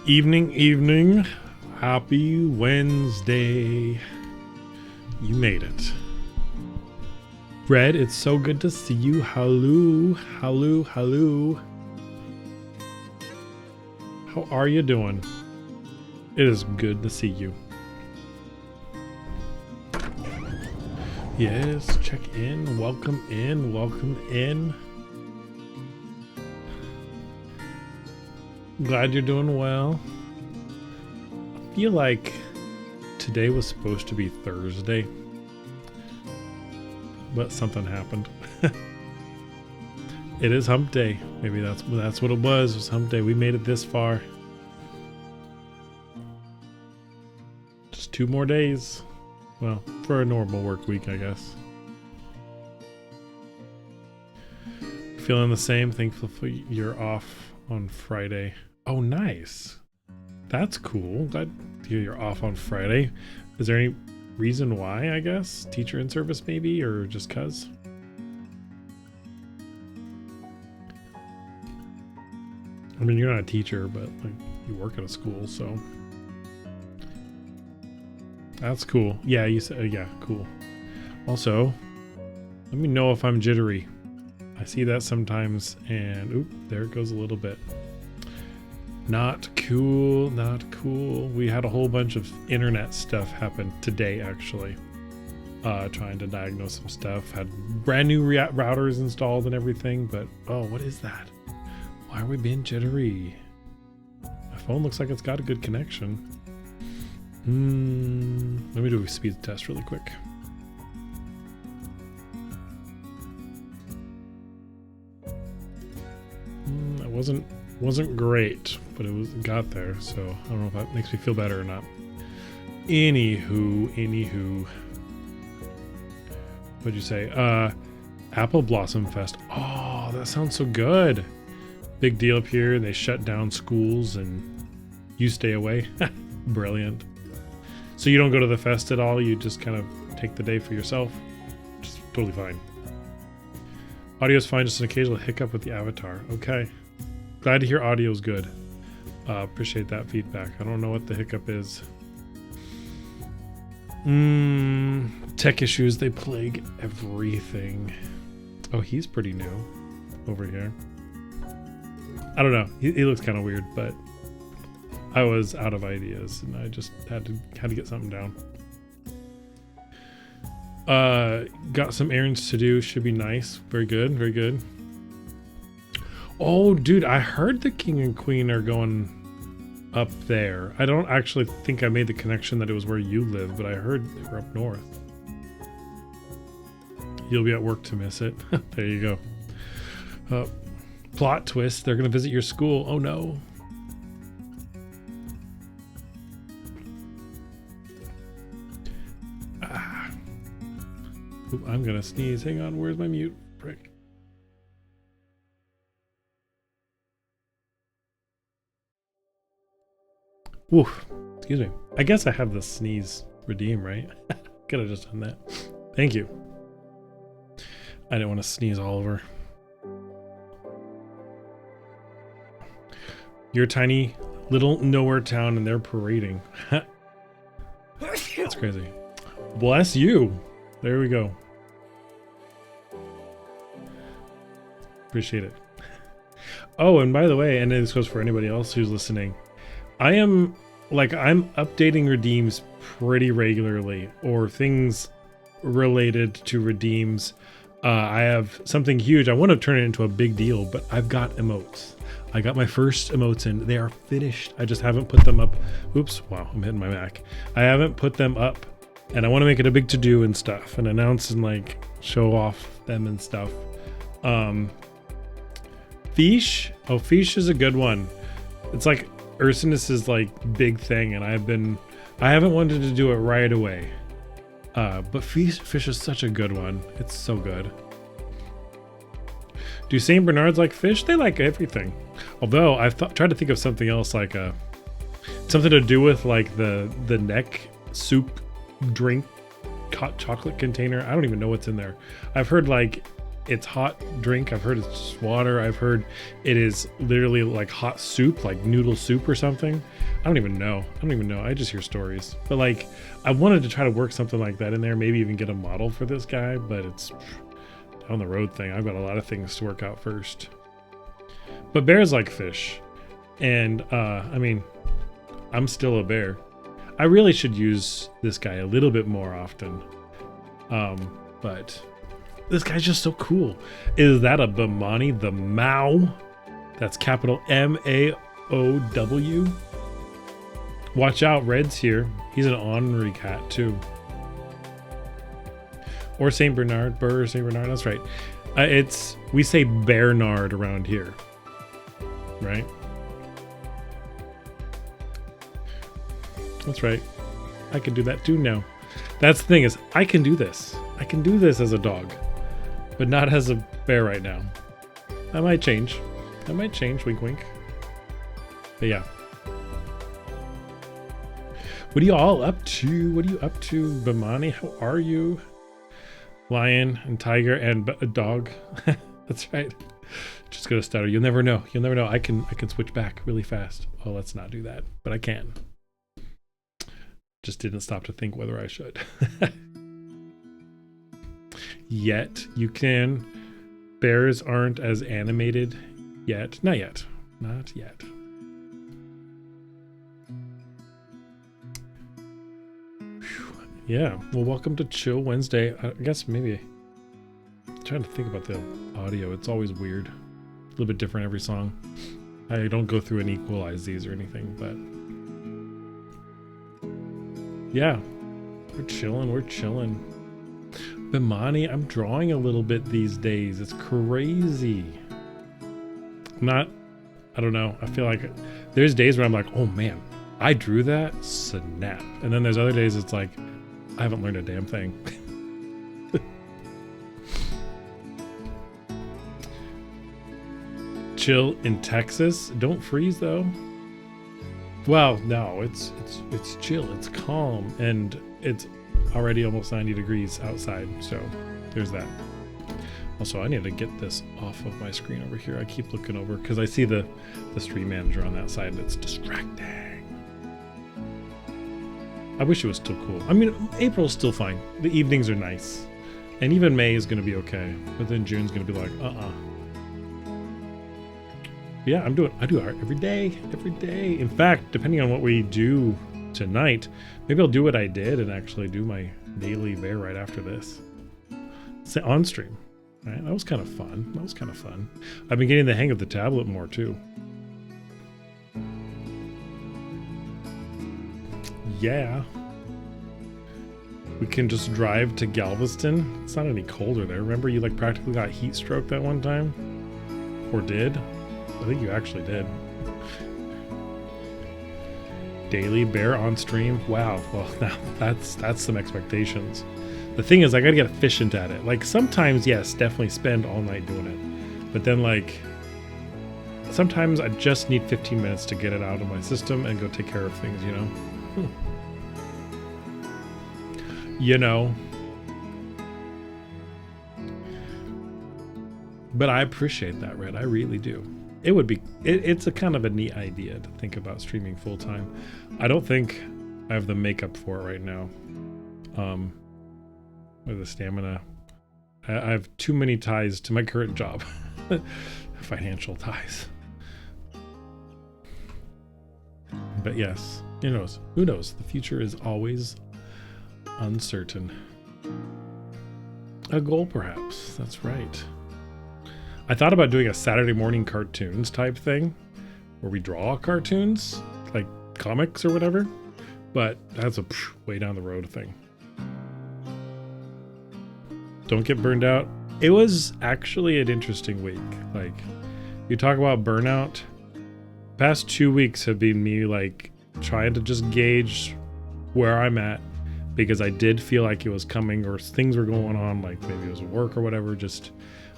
Evening. Happy Wednesday. You made it. Red, it's so good to see you. Hello. How are you doing? It is good to see you. Yes, check in. Welcome in. Glad you're doing well. I feel like today was supposed to be Thursday, but something happened. It is hump day. Maybe that's what it was. It was hump day. We made it this far. Just 2 more days. Well, for a normal work week, I guess. Feeling the same. Thankful you're off on Friday. Oh, nice. That's cool. Glad to hear you're off on Friday. Is there any reason why, I guess? Teacher in service maybe, or just cuz? I mean, you're not a teacher, but like you work at a school, so that's cool. Yeah, you said, yeah, cool. Also, let me know if I'm jittery. I see that sometimes, and oop, there it goes a little bit. Not cool. We had a whole bunch of internet stuff happen today, actually. Trying to diagnose some stuff. Had brand new routers installed and everything, but oh, what is that? Why are we being jittery? My phone looks like it's got a good connection. Let me do a speed test really quick. That wasn't great, but it got there, so I don't know if that makes me feel better or not. Anywho. What'd you say? Apple Blossom Fest. Oh, that sounds so good. Big deal up here. They shut down schools and you stay away. Brilliant. So you don't go to the fest at all? You just kind of take the day for yourself? Just totally fine. Audio's fine, just an occasional hiccup with the avatar. Okay. Glad to hear audio's good. Appreciate that feedback. I don't know what the hiccup is. Tech issues, they plague everything. Oh, he's pretty new over here. I don't know. He looks kind of weird, but I was out of ideas and I just had to get something down. Got some errands to do. Should be nice. Very good. Oh, dude, I heard the king and queen are going up there. I don't actually think I made the connection that it was where you live, but I heard they were up north. You'll be at work to miss it. There you go. Plot twist, they're going to visit your school. Oh, no. Oop, I'm going to sneeze. Hang on, where's my mute? Frick. Oof, excuse me. I guess I have the sneeze redeem, right? Could have just done that. Thank you. I didn't want to sneeze all over. You're a tiny little nowhere town and they're parading. That's crazy. Bless you. There we go. Appreciate it. Oh, and by the way, and this goes for anybody else who's listening, I'm updating redeems pretty regularly, or things related to redeems. I have something huge. I want to turn it into a big deal, but I've got emotes. I got my first emotes in. They are finished. I just haven't put them up. Oops. Wow. I'm hitting my Mac. I haven't put them up, and I want to make it a big to-do and stuff and announce and like show off them and stuff. Fish. Oh, Fish is a good one. It's like Ursinus's like big thing, and I haven't wanted to do it right away. But fish is such a good one. It's so good. Do St. Bernards like fish? They like everything. Although I've tried to think of something else, like something to do with like the neck soup drink hot chocolate container. I don't even know what's in there. I've heard like it's hot drink. I've heard it's just water. I've heard it is literally like hot soup, like noodle soup or something. I don't even know. I just hear stories. But like, I wanted to try to work something like that in there, maybe even get a model for this guy, but it's down the road thing. I've got a lot of things to work out first. But bears like fish. And I mean, I'm still a bear. I really should use this guy a little bit more often. But this guy's just so cool. Is that a Bimani the Mao? That's capital M-A-O-W. Watch out, Red's here. He's an ornery cat too. Or Saint Bernard, Burr, Saint Bernard. That's right. We say Bernard around here, right? That's right. I can do that too now. That's the thing is, I can do this. I can do this as a dog, but not as a bear right now. That might change. Wink, wink. But yeah. What are you all up to? What are you up to, Bimani? How are you? Lion and tiger and a dog. That's right. Just gonna stutter. You'll never know. I can switch back really fast. Oh, let's not do that, but I can. Just didn't stop to think whether I should. Yet you can. Bears aren't as animated yet. Not yet. Yeah, well, welcome to Chill Wednesday. I guess maybe I'm trying to think about the audio. It's always weird. A little bit different every song. I don't go through and equalize these or anything, but yeah, we're chilling. Bimani, I'm drawing a little bit these days. It's crazy. I don't know. I feel like there's days where I'm like, oh man, I drew that, snap. And then there's other days it's like, I haven't learned a damn thing. Chill in Texas. Don't freeze though. Well, no, it's chill. It's calm, and it's already almost 90 degrees outside. So there's that. Also, I need to get this off of my screen over here. I keep looking over because I see the stream manager on that side. That's distracting. I wish it was still cool. I mean, April's still fine. The evenings are nice. And even May is going to be okay. But then June's going to be like, Yeah, I do art every day. In fact, depending on what we do tonight, maybe I'll do what I did and actually do my daily bear right after this. On stream. Right? That was kind of fun. I've been getting the hang of the tablet more too. Yeah. We can just drive to Galveston. It's not any colder there. Remember you like practically got heat stroke that one time? Or did? I think you actually did. Daily bear on stream? Wow. Well, now that's some expectations. The thing is, I gotta get efficient at it. Like sometimes, yes, definitely spend all night doing it. But then like, sometimes I just need 15 minutes to get it out of my system and go take care of things, you know? You know. But I appreciate that, Red. I really do. It would be, it's a kind of a neat idea to think about streaming full time. I don't think I have the makeup for it right now. Or the stamina. I have too many ties to my current job. Financial ties. But yes, who knows? Who knows? The future is always uncertain. A goal, perhaps. That's right. I thought about doing a Saturday morning cartoons type thing where we draw cartoons, like comics or whatever, but that's a way down the road thing. Don't get burned out. It was actually an interesting week. Like, you talk about burnout. Past 2 weeks have been me like trying to just gauge where I'm at, because I did feel like it was coming or things were going on, like maybe it was work or whatever. Just,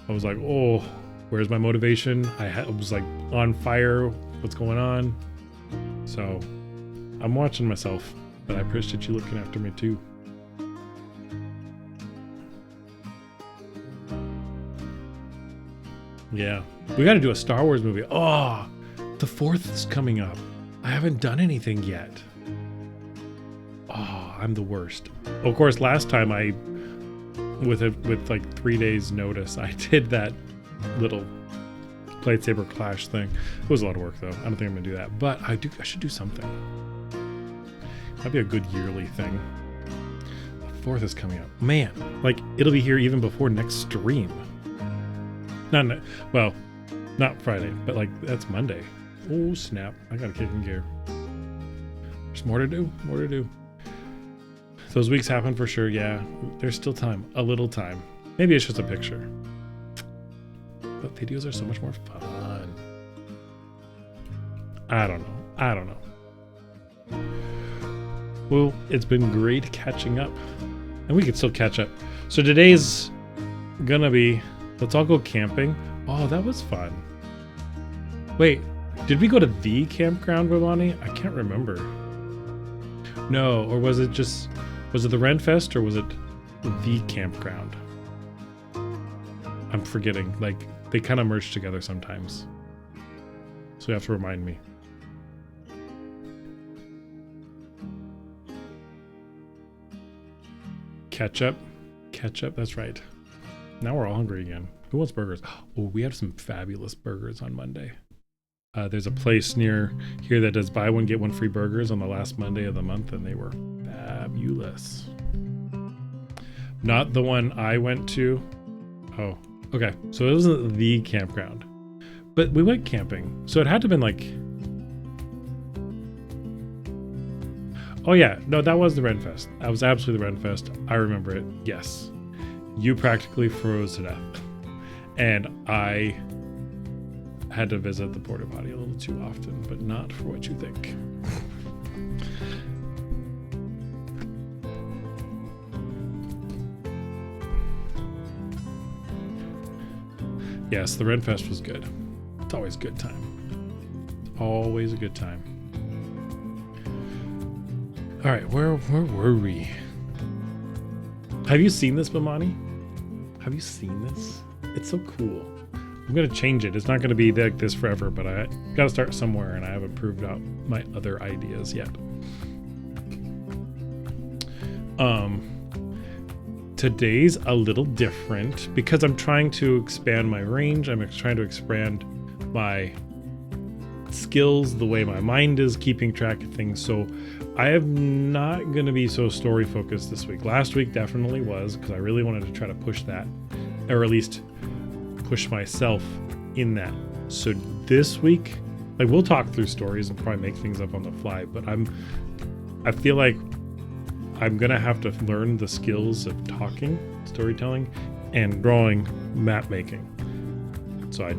I was like, oh, where's my motivation? I was like on fire. What's going on? So I'm watching myself, but I appreciate you looking after me too. Yeah. We got to do a Star Wars movie. Oh, the 4th is coming up. I haven't done anything yet. Oh, I'm the worst. Of course, last time with like 3 days notice, I did that little lightsaber clash thing. It was a lot of work though. I don't think I'm gonna do that, but I should do something. That'd be a good yearly thing. The 4th is coming up. Man, like it'll be here even before next stream. Well, not Friday, but like that's Monday. Oh snap, I gotta kick in gear. There's more to do. Those weeks happen for sure, yeah. There's still time, a little time. Maybe it's just a picture. But videos are so much more fun. I don't know. Well, it's been great catching up. And we can still catch up. So today's gonna be, let's all go camping. Oh, that was fun. Wait, did we go to the campground, Vivani? I can't remember. No, or was it the Renfest or was it the campground? I'm forgetting. Like, they kind of merge together sometimes. So you have to remind me. Ketchup, that's right. Now we're all hungry again. Who wants burgers? Oh, we have some fabulous burgers on Monday. There's a place near here that does buy one, get one free burgers on the last Monday of the month, and they were fabulous. Not the one I went to. Oh, okay. So it wasn't the campground, but we went camping. So it had to have been like, oh yeah, no, that was the Renfest. That was absolutely the Renfest. I remember it. Yes. You practically froze to death. And I had to visit the porta potty a little too often, but not for what you think. Yes, the Renfest was good. It's always a good time. It's always a good time. All right, where were we? Have you seen this, Mamani? Have you seen this? It's so cool. I'm gonna change it. It's not gonna be like this forever, but I gotta start somewhere, and I haven't proved out my other ideas yet. Today's a little different because I'm trying to expand my range. I'm trying to expand my skills, the way my mind is keeping track of things. So I am not going to be so story focused this week. Last week definitely was, because I really wanted to try to push that, or at least push myself in that. So this week, like, we'll talk through stories and probably make things up on the fly, but I feel like I'm gonna have to learn the skills of talking, storytelling, and drawing, map making. So I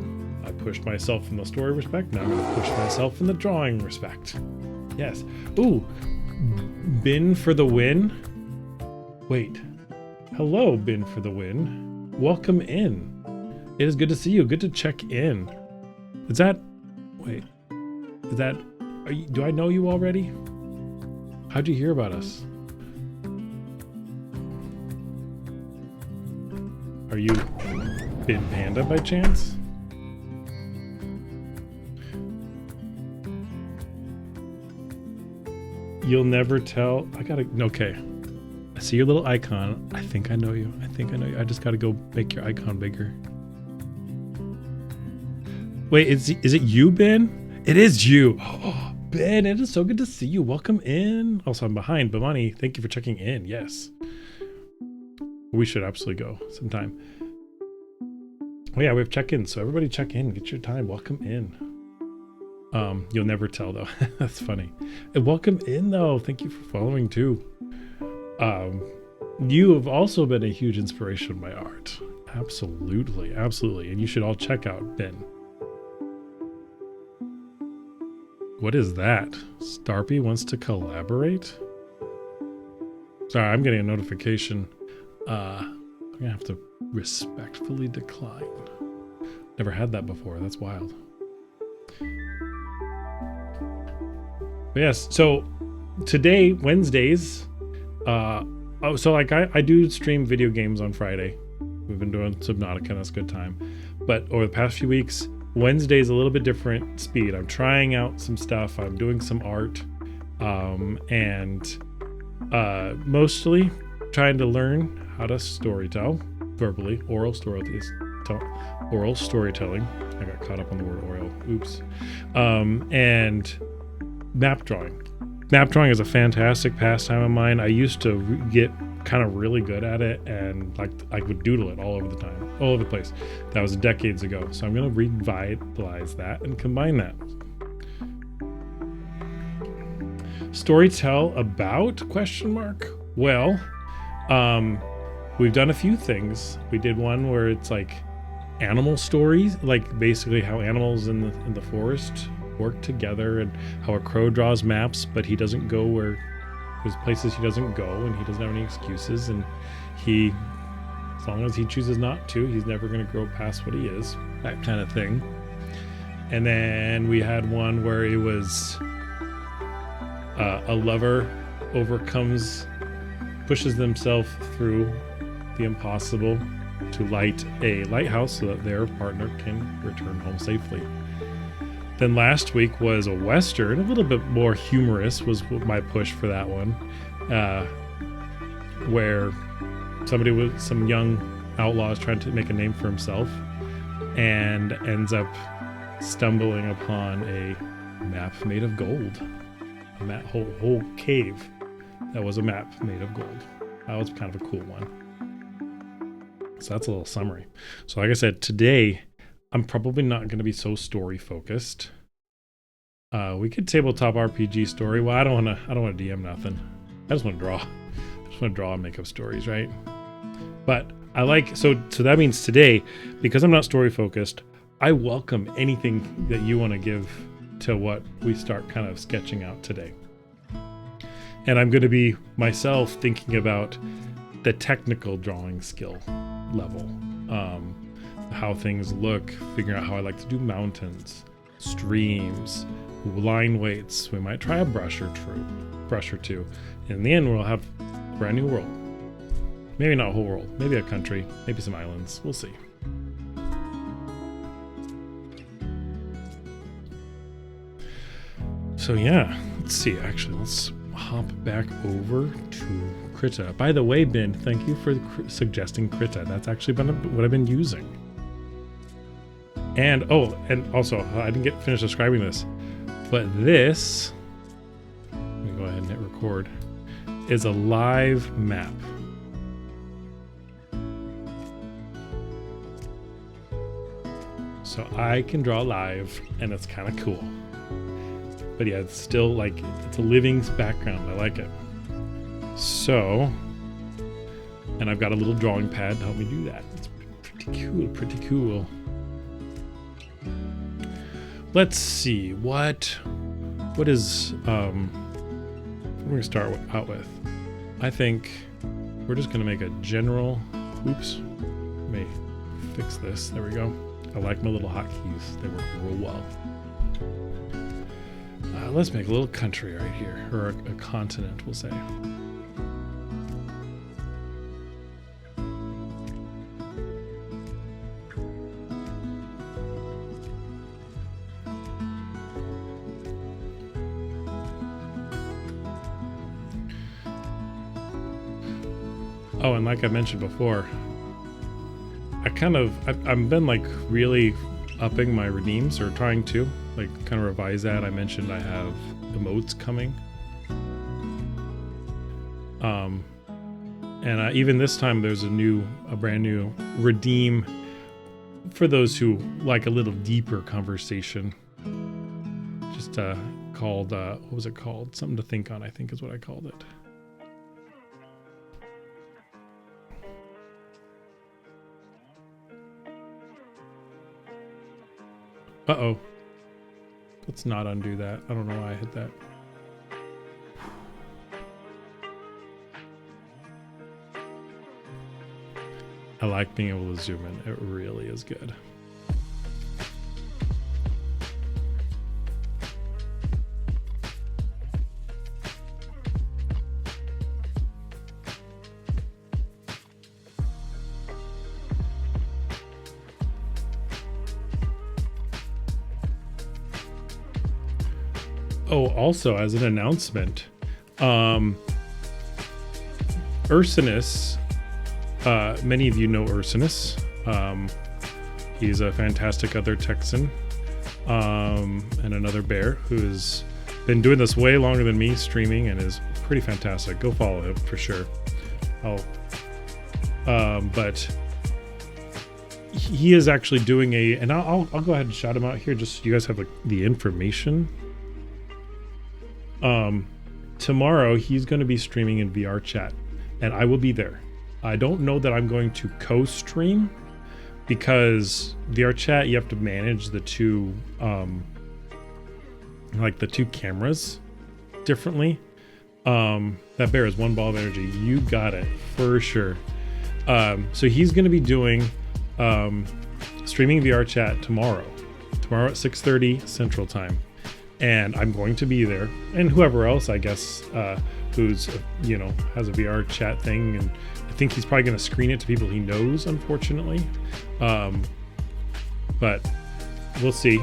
pushed myself in the story respect. Now I'm gonna push myself in the drawing respect. Yes. Ooh, Bin for the win. Wait. Hello, Bin for the win. Welcome in. It is good to see you. Good to check in. Is that? Wait. Is that? Do I know you already? How'd you hear about us? Are you Bin Panda by chance? You'll never tell. I gotta. Okay. I see your little icon. I think I know you. I just gotta go make your icon bigger. Wait, is it you, Ben? It is you. Oh, Ben, it is so good to see you. Welcome in. Also, I'm behind. Bhavani, thank you for checking in. Yes. We should absolutely go sometime. Oh yeah, we have check-ins, so everybody check in. Get your time. Welcome in. You'll never tell though. That's funny. And welcome in though. Thank you for following too. You have also been a huge inspiration of my art. Absolutely, absolutely. And you should all check out Ben. What is that? Starpy wants to collaborate? Sorry, I'm getting a notification. I'm gonna have to respectfully decline. Never had that before. That's wild. But yes, so today, Wednesdays, so like I do stream video games on Friday. We've been doing Subnautica, that's a good time. But over the past few weeks, Wednesday is a little bit different speed. I'm trying out some stuff. I'm doing some art, and mostly trying to learn how to storytell verbally, oral storytelling. I got caught up on the word oral. Oops. And map drawing. Map drawing is a fantastic pastime of mine. I used to get kind of really good at it, and like I would doodle it all over the time, all over the place. That was decades ago. So I'm going to revitalize that and combine that. Storytell about ? Well, we've done a few things. We did one where it's like animal stories, like basically how animals in the forest work together, and how a crow draws maps, but he doesn't go where there's places he doesn't go, and he doesn't have any excuses, and he, as long as he chooses not to, he's never going to grow past what he is, that kind of thing. And then we had one where it was a lover pushes themselves through the impossible to light a lighthouse so that their partner can return home safely. Then last week was a Western, a little bit more humorous was my push for that one, where some young outlaw is trying to make a name for himself and ends up stumbling upon a map made of gold. A whole cave that was a map made of gold. That was kind of a cool one. So that's a little summary. So like I said, today I'm probably not going to be so story focused. We could tabletop RPG story. Well, I don't want to DM nothing. I just want to draw. And make up stories, right? But I like, so that means today, because I'm not story focused, I welcome anything that you want to give to what we start kind of sketching out today. And I'm going to be myself thinking about the technical drawing skill level, how things look, figuring out how I like to do mountains, streams, line weights. We might try a brush or two. In the end, we'll have a brand new world. Maybe not a whole world, maybe a country, maybe some islands. We'll see. So yeah, let's see. Actually, let's hop back over to Krita. By the way, Ben, thank you for suggesting Krita. That's actually been what I've been using. And also, I didn't finish describing this, but this, let me go ahead and hit record, is a live map. So I can draw live, and it's kind of cool. But yeah, it's still like, it's a living background. I like it. So, and I've got a little drawing pad to help me do that. It's pretty cool. Let's see, what is, we're going to start out with. I think we're just going to make a general, oops, let me fix this. There we go. I like my little hotkeys. They work real well. Let's make a little country right here, or a continent, we'll say. Oh, and like I mentioned before, I've been like really upping my redeems, or trying to like kind of revise that. I mentioned I have emotes coming. And even this time there's a brand new redeem for those who like a little deeper conversation. Just called, what was it called? Something to think on, I think is what I called it. Uh-oh. Let's not undo that. I don't know why I hit that. I like being able to zoom in. It really is good. Oh, also as an announcement, Ursinus, many of you know Ursinus. He's a fantastic other Texan, and another bear who's been doing this way longer than me, streaming, and is pretty fantastic. Go follow him for sure. But he is actually doing and I'll go ahead and shout him out here just so you guys have the information. Tomorrow he's going to be streaming in VR chat, and I will be there. I don't know that I'm going to co-stream, because VR chat, you have to manage the two cameras differently. That bear is one ball of energy. You got it for sure. So he's going to be doing streaming VR chat tomorrow at 6:30 Central Time, and I'm going to be there, and whoever else, I guess, who's has a VR chat thing, and I think he's probably going to screen it to people he knows, unfortunately, but we'll see.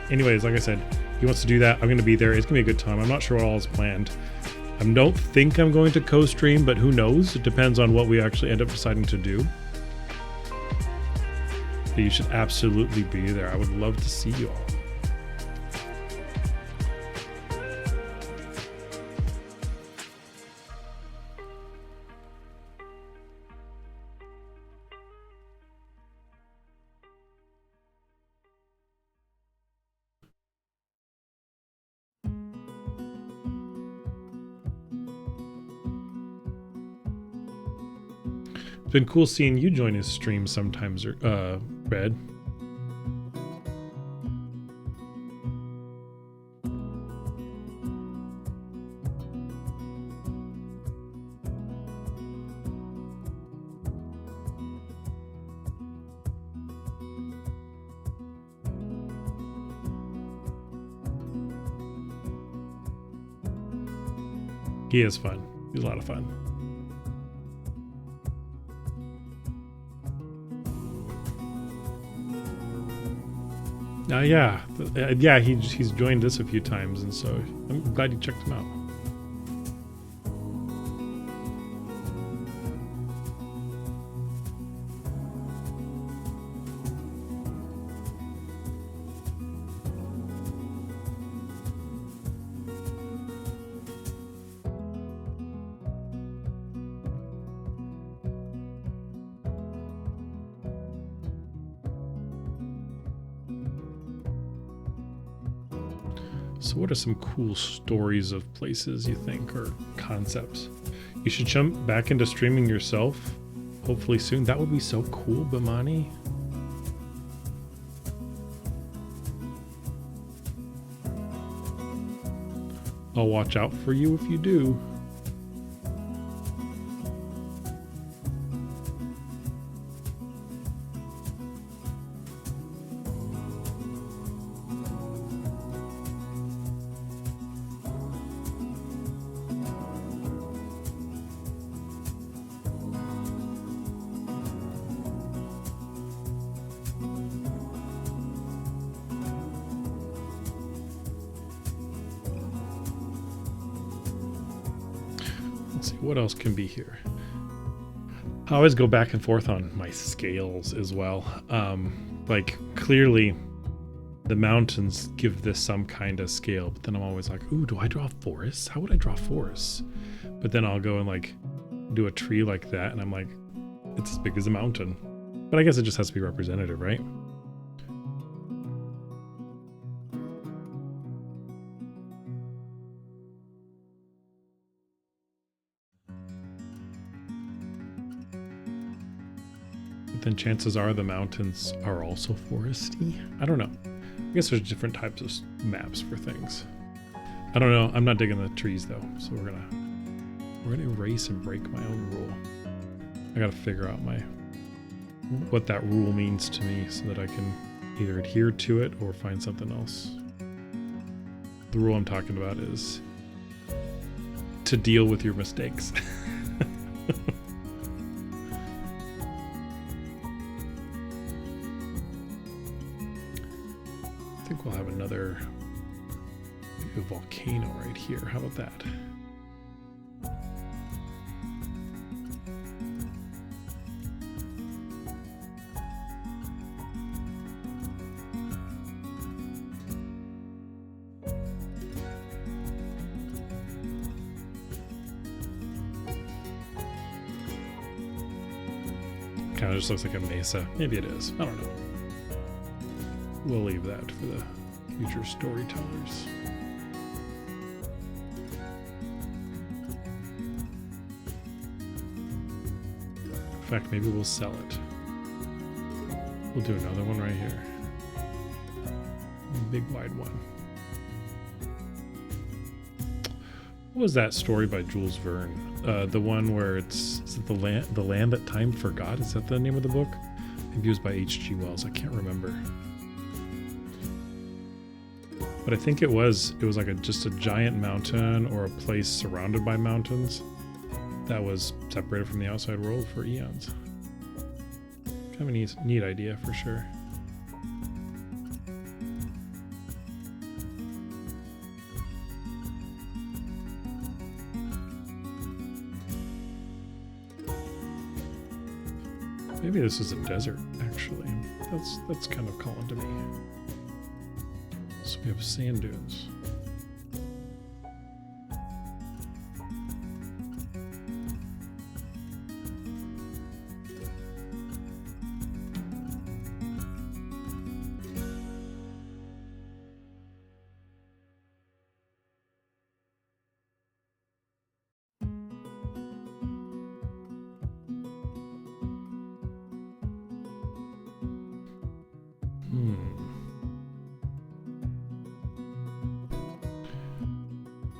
Anyways, like I said, he wants to do that. I'm going to be there. It's going to be a good time. I'm not sure what all is planned. I don't think I'm going to co-stream, but who knows? It depends on what we actually end up deciding to do. But you should absolutely be there. I would love to see you all. It's been cool seeing you join his stream sometimes, Red. He is fun. He's a lot of fun. Yeah, he's joined us a few times, and so I'm glad you checked him out. So what are some cool stories of places you think, or concepts? You should jump back into streaming yourself, hopefully soon. That would be so cool, Bimani. I'll watch out for you if you do. Let's see what else can be here. I always go back and forth on my scales as well. Like clearly the mountains give this some kind of scale, but then I'm always like, ooh, do I draw forests? How would I draw forests? But then I'll go and like do a tree like that, and I'm like, it's as big as a mountain. But I guess it just has to be representative, right? Then chances are the mountains are also foresty. I don't know. I guess there's different types of maps for things. I don't know. I'm not digging the trees though, so we're gonna erase and break my own rule. I gotta figure out what that rule means to me so that I can either adhere to it or find something else. The rule I'm talking about is to deal with your mistakes. I think we'll have another A volcano right here. How about that? Kind of just looks like a mesa. Maybe it is. I don't know. We'll leave that for the future storytellers. In fact, maybe we'll sell it. We'll do another one right here. Big wide one. What was that story by Jules Verne? The one where is it the land that time forgot? Is that the name of the book? Maybe it was by H.G. Wells. I can't remember. But I think it was like just a giant mountain or a place surrounded by mountains that was separated from the outside world for eons. Kind of a neat idea for sure. Maybe this is a desert, actually. That's kind of calling to me. So we have sand dunes.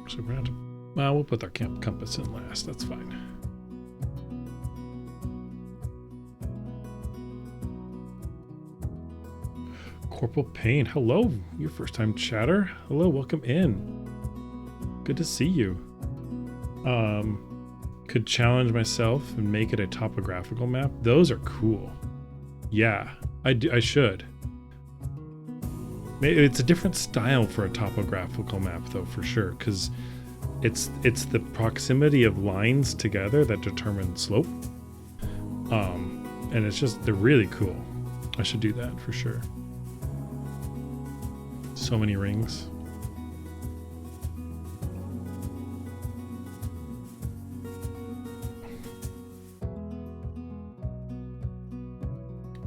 So we're gonna have to, well, we'll put our compass in last. That's fine. Corporal Payne, hello. Your first time chatter. Hello, welcome in. Good to see you. Could challenge myself and make it a topographical map. Those are cool. Yeah, I should. Maybe it's a different style for a topographical map though, for sure, because it's the proximity of lines together that determine slope. And it's just, they're really cool. I should do that for sure. So many rings.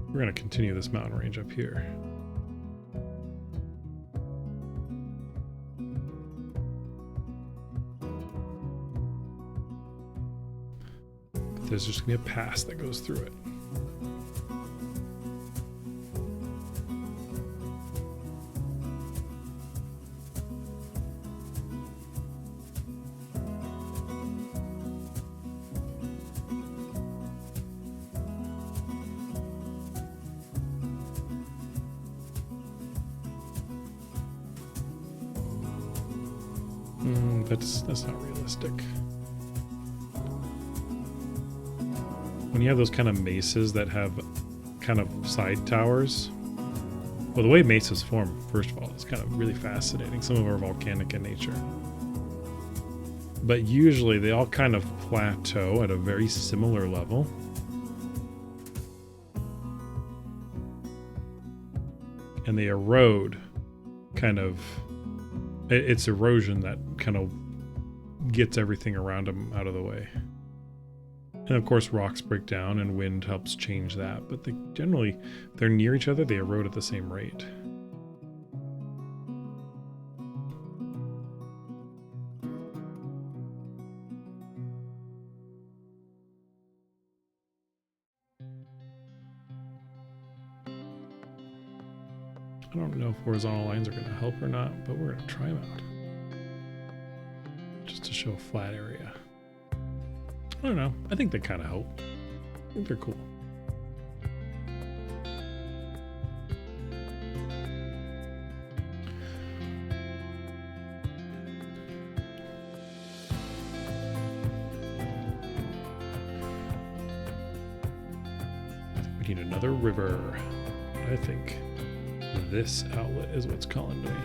We're going to continue this mountain range up here. But there's just going to be a pass that goes through it. That's not realistic. When you have those kind of mesas that have kind of side towers, well, the way mesas form, first of all, is kind of really fascinating. Some of them are volcanic in nature. But usually they all kind of plateau at a very similar level. And they erode kind of, it's erosion that kind of gets everything around them out of the way. And of course rocks break down and wind helps change that, but they generally, if they're near each other, they erode at the same rate. I don't know if horizontal lines are going to help or not, but we're going to try them out. Just to show a flat area. I don't know. I think they kind of help. I think they're cool. We need another river. I think this outlet is what's calling to me.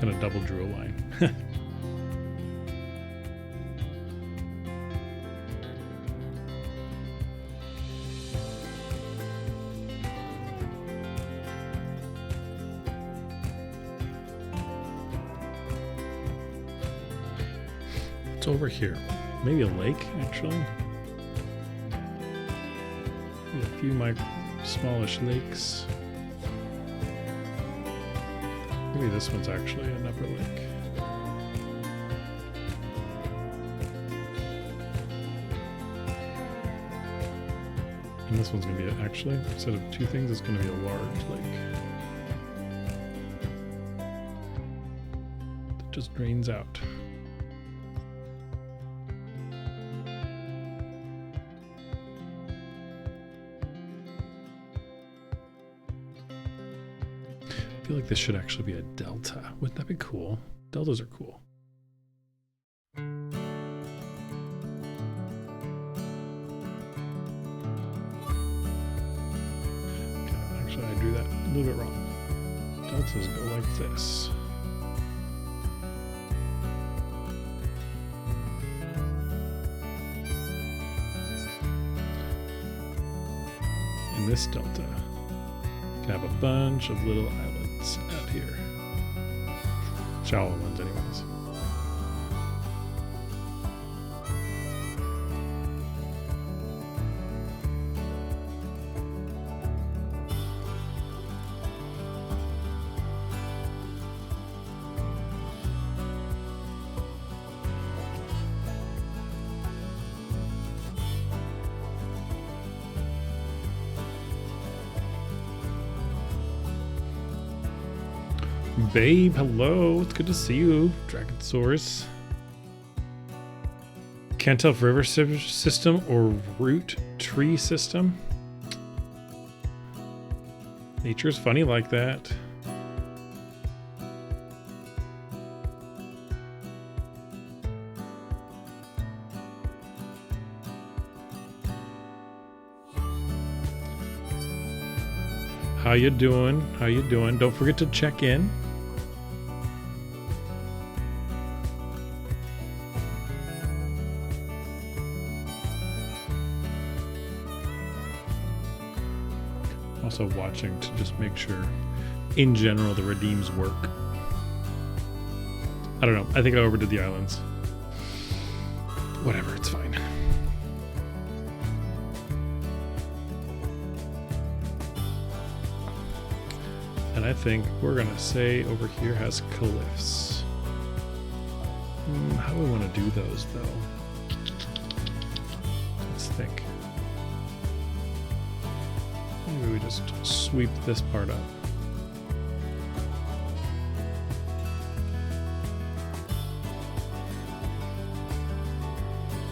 kind of double drew a line. What's over here? Maybe a lake, actually. Maybe a few smallish lakes. Maybe this one's actually an upper lake. And this one's going to be, actually, instead of two things, it's going to be a large lake. That just drains out. I feel like this should actually be a delta. Wouldn't that be cool? Deltas are cool. Okay, actually, I drew that a little bit wrong. Deltas go like this. And this delta can have a bunch of little islands out here. Shallow ones anyways. Babe, hello. It's good to see you, Dragonsaurus. Can't tell if river system or root tree system. Nature's funny like that. How you doing? How you doing? Don't forget to check in. Also watching to just make sure in general the redeems work. I don't know. I think I overdid the islands. Whatever, it's fine. And I think we're gonna say over here has cliffs. How do we want to do those though? Let's think. Maybe we just sweep this part up.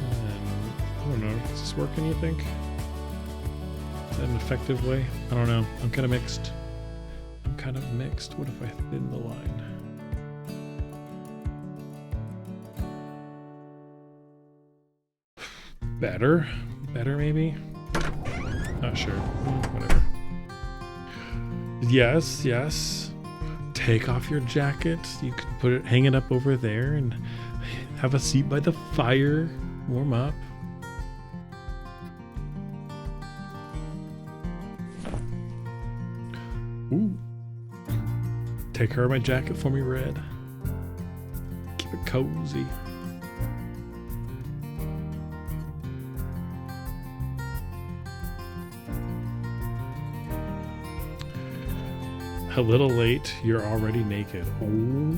And I don't know, does this work, you think? Is that an effective way? I don't know. I'm kind of mixed. What if I thin the line? Better maybe? Not sure. Whatever. Yes. Take off your jacket. You can hang it up over there and have a seat by the fire. Warm up. Ooh. Take care of my jacket for me, Red. Keep it cozy. A little late, you're already naked. Oh.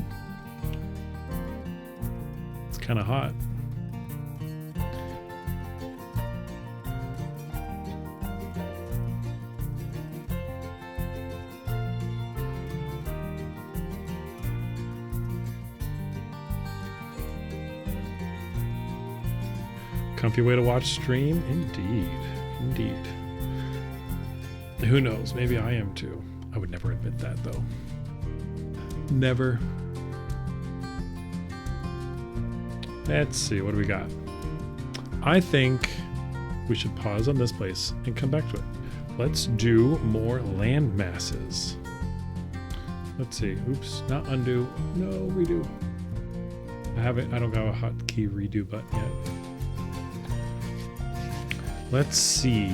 It's kind of hot. Comfy way to watch stream? Indeed. Who knows? Maybe I am too. I would never admit that though. Never. Let's see, what do we got? I think we should pause on this place and come back to it. Let's do more land masses. Let's see. Oops, not undo. No, redo. I don't have a hotkey redo button yet. Let's see.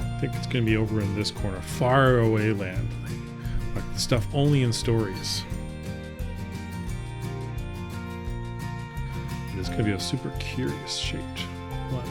I think it's going to be over in this corner. Far away land. Like the stuff only in stories. It's going to be a super curious shaped one.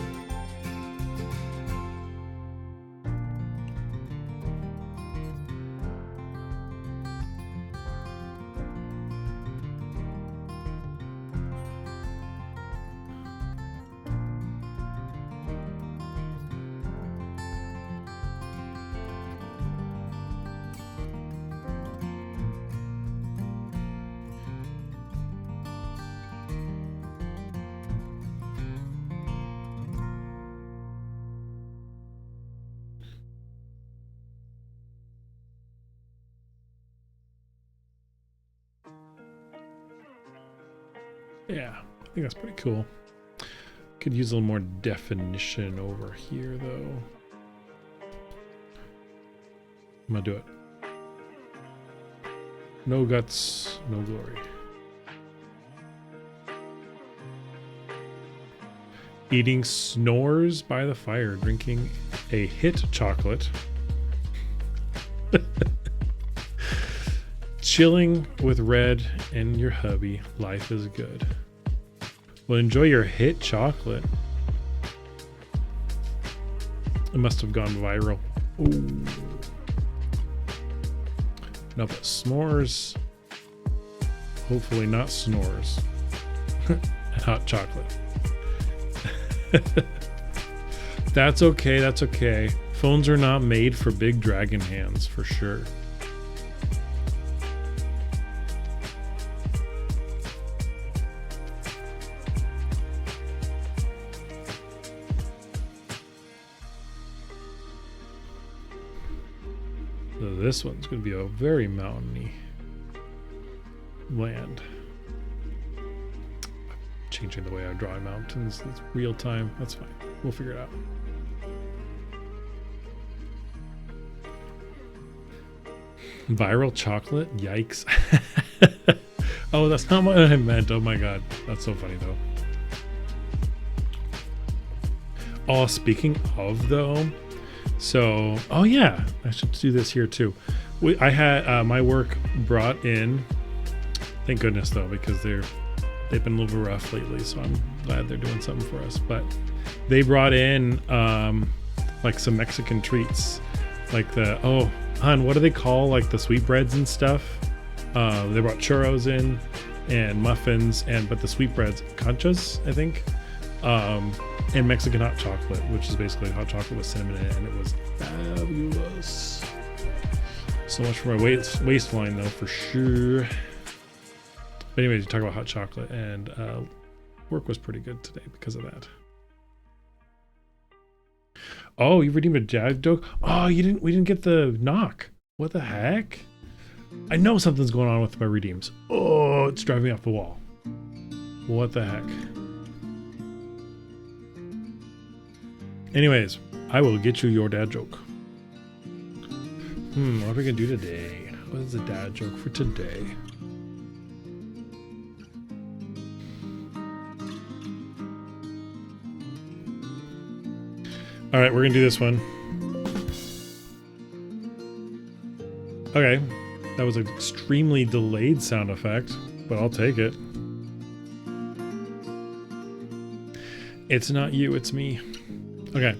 Yeah, I think that's pretty cool. Could use a little more definition over here, though. I'm gonna do it. No guts, no glory. Eating snores by the fire, drinking a hit chocolate. Chilling with Red and your hubby. Life is good. Well, enjoy your hit chocolate. It must have gone viral. Ooh. No, but s'mores. Hopefully not snores. And hot chocolate. That's okay, that's okay. Phones are not made for big dragon hands, for sure. So this one's going to be a very mountainy land. Changing the way I draw mountains. It's real time. That's fine. We'll figure it out. Viral chocolate? Yikes. Oh, that's not what I meant. Oh my god. That's so funny though. Oh, speaking of though. So, oh yeah, I should do this here too. I had my work brought in. Thank goodness though, because they've been a little rough lately, so I'm glad they're doing something for us. But they brought in like some Mexican treats, like the hon, what do they call like the sweetbreads and stuff? They brought churros in and muffins, but the sweetbreads, conchas, I think, and Mexican hot chocolate, which is basically hot chocolate with cinnamon in it, and it was fabulous. So much for my waistline though, for sure. But anyways, you talk about hot chocolate, and work was pretty good today because of that. Oh, you redeemed a dad joke? Oh, we didn't get the knock. What the heck? I know something's going on with my redeems. Oh, it's driving me off the wall. What the heck? Anyways, I will get you your dad joke. What are we gonna do today? What is the dad joke for today? All right, we're gonna do this one. Okay, that was an extremely delayed sound effect, but I'll take it. It's not you, it's me. Okay.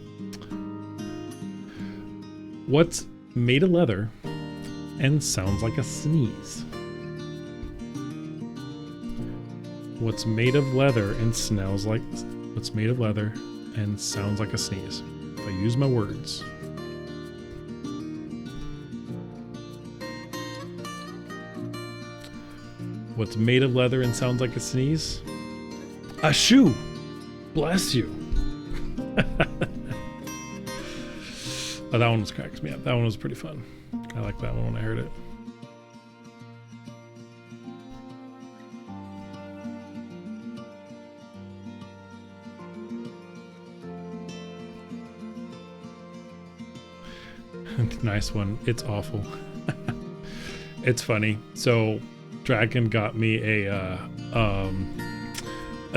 What's made of leather and sounds like a sneeze? What's made of leather and smells like... What's made of leather and sounds like a sneeze? If I use my words. What's made of leather and sounds like a sneeze? A shoe! Bless you! Oh, that one cracks me up. That one was pretty fun. I like that one when I heard it. Nice one. It's awful. It's funny. So Dragon got me a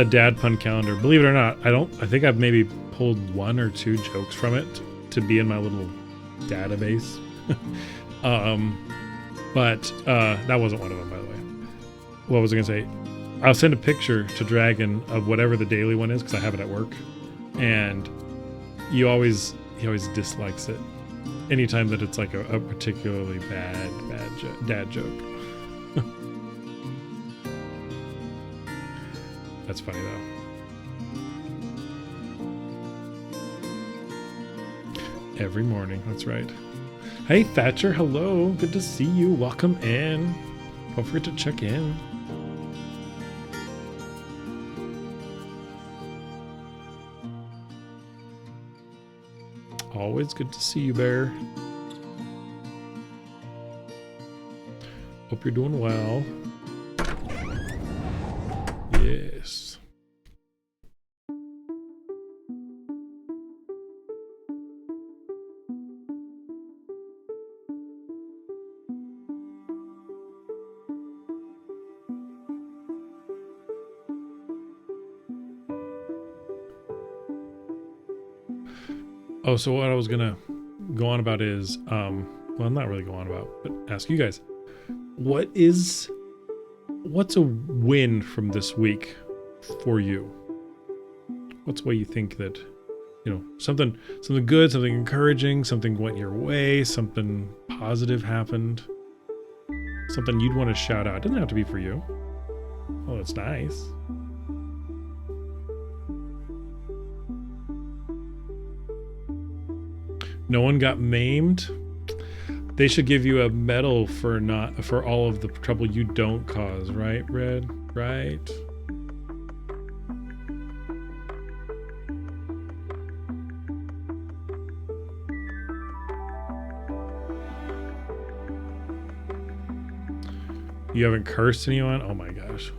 dad pun calendar. Believe it or not, I think I've maybe pulled 1 or 2 jokes from it to be in my little database. But that wasn't one of them, by the way. What was I gonna say? I'll send a picture to Dragon of whatever the daily one is because I have it at work, and he always dislikes it anytime that it's like a particularly bad dad joke. That's funny though. Every morning, that's right. Hey Thatcher, hello, good to see you. Welcome in. Don't forget to check in. Always good to see you, Bear. Hope you're doing well. Yes. Oh, so what I was gonna go on about is, well, not really go on about, but ask you guys, what's a win from this week for you? What's a way you think that, something good, something encouraging, something went your way, something positive happened, something you'd want to shout out? It doesn't have to be for you. Oh, it's nice. No one got maimed. They should give you a medal for all of the trouble you don't cause, right, Red? Right. You haven't cursed anyone? Oh my gosh.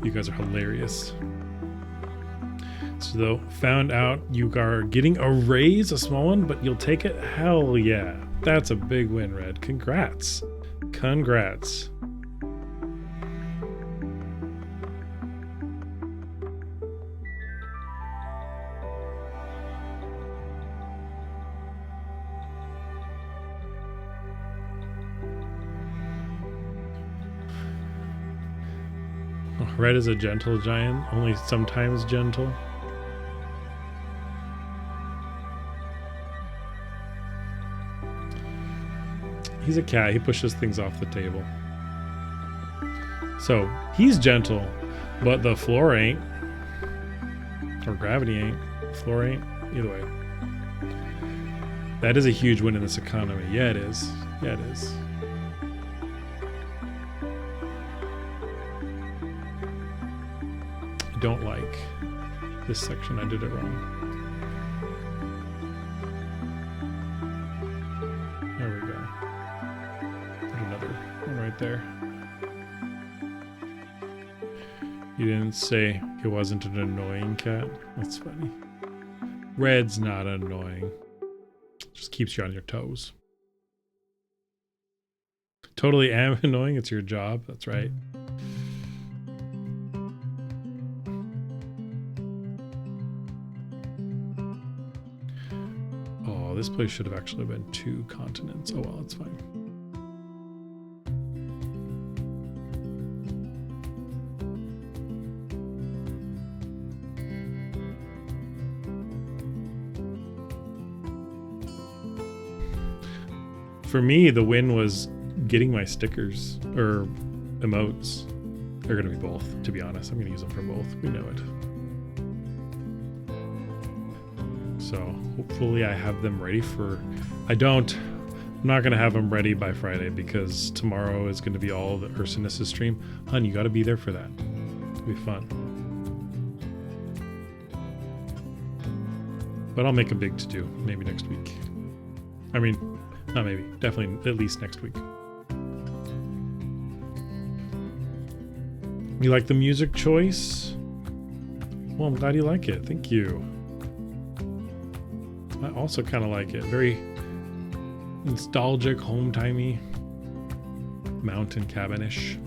You guys are hilarious. So found out you are getting a raise, a small one, but you'll take it? Hell yeah. That's a big win, Red. Congrats. Congrats. Red is a gentle giant, only sometimes gentle. He's a cat. He pushes things off the table. So he's gentle, but the floor ain't. Or gravity ain't. Floor ain't. Either way. That is a huge win in this economy. Yeah, it is. Yeah, it is. I don't like this section. I did it wrong. There. You didn't say it wasn't an annoying cat? That's funny. Red's not annoying. Just keeps you on your toes. Totally am annoying. It's your job. That's right. Oh, this place should have actually been 2 continents. Oh well, it's fine. For me, the win was getting my stickers or emotes. They're going to be both, to be honest. I'm going to use them for both. We know it. So hopefully I have them ready for... I'm not going to have them ready by Friday because tomorrow is going to be all the Ursinus' stream. Hun, you got to be there for that. It'll be fun. But I'll make a big to-do maybe next week. I mean... Not maybe, definitely at least next week. You like the music choice? Well, I'm glad you like it. Thank you. I also kind of like it. Very Nostalgic, home-timey, mountain cabin-ish.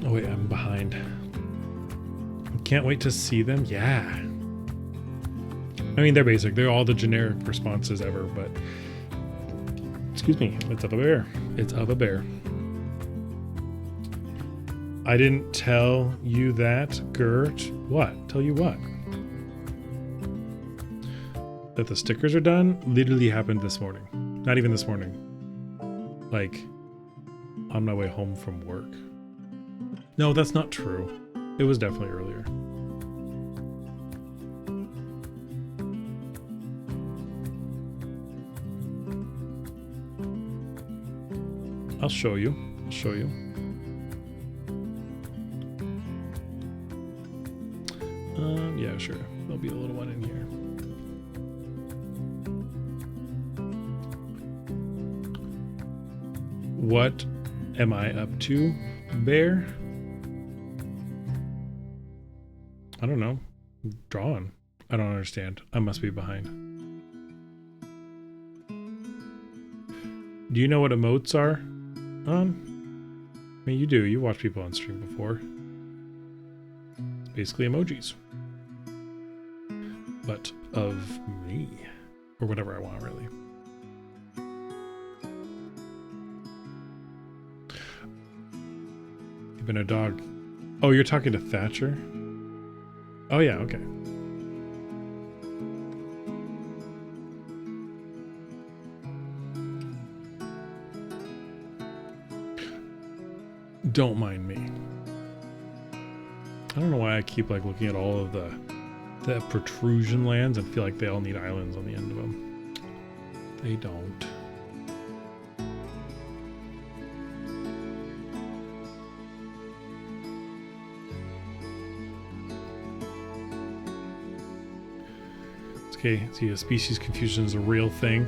Oh wait, I'm behind. Can't wait to see them. Yeah. I mean, they're basic. They're all the generic responses ever, but excuse me, it's of a bear. It's of a bear. I didn't tell you that, Gert. What? Tell you what? That the stickers are done? Literally happened this morning. Not even this morning. Like, on my way home from work. No, that's not true. It was definitely earlier. I'll show you. I'll show you. Yeah, sure. There'll be a little one in here. What am I up to, bear? I don't know. Drawing. I don't understand. I must be behind. Do you know what emotes are? I mean, you do. You watch people on stream before. It's basically emojis. But of me. Or whatever I want, really. You've been a dog. Oh, you're talking to Thatcher? Oh, yeah, okay. Don't mind me. I don't know why I keep like looking at all of the protrusion lands and feel like they all need islands on the end of them. They don't. Okay, see, a species confusion is a real thing.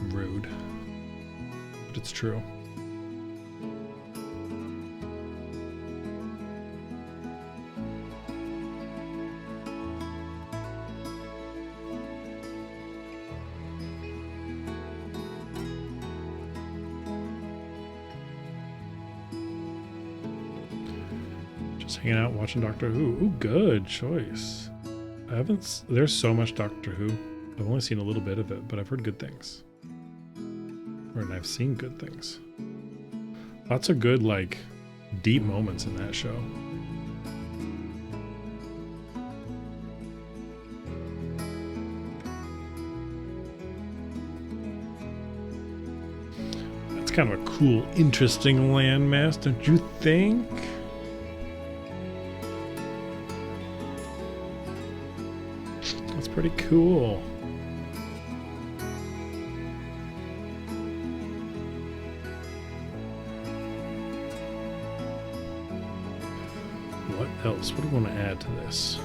Rude. But it's true. Just hanging out watching Doctor Who. Ooh, good choice. I haven't. There's so much Doctor Who. I've only seen a little bit of it, but I've heard good things. And I've seen good things. Lots of good, like, deep moments in that show. That's kind of a cool, interesting landmass, don't you think? Pretty cool. What else? What do we want to add to this?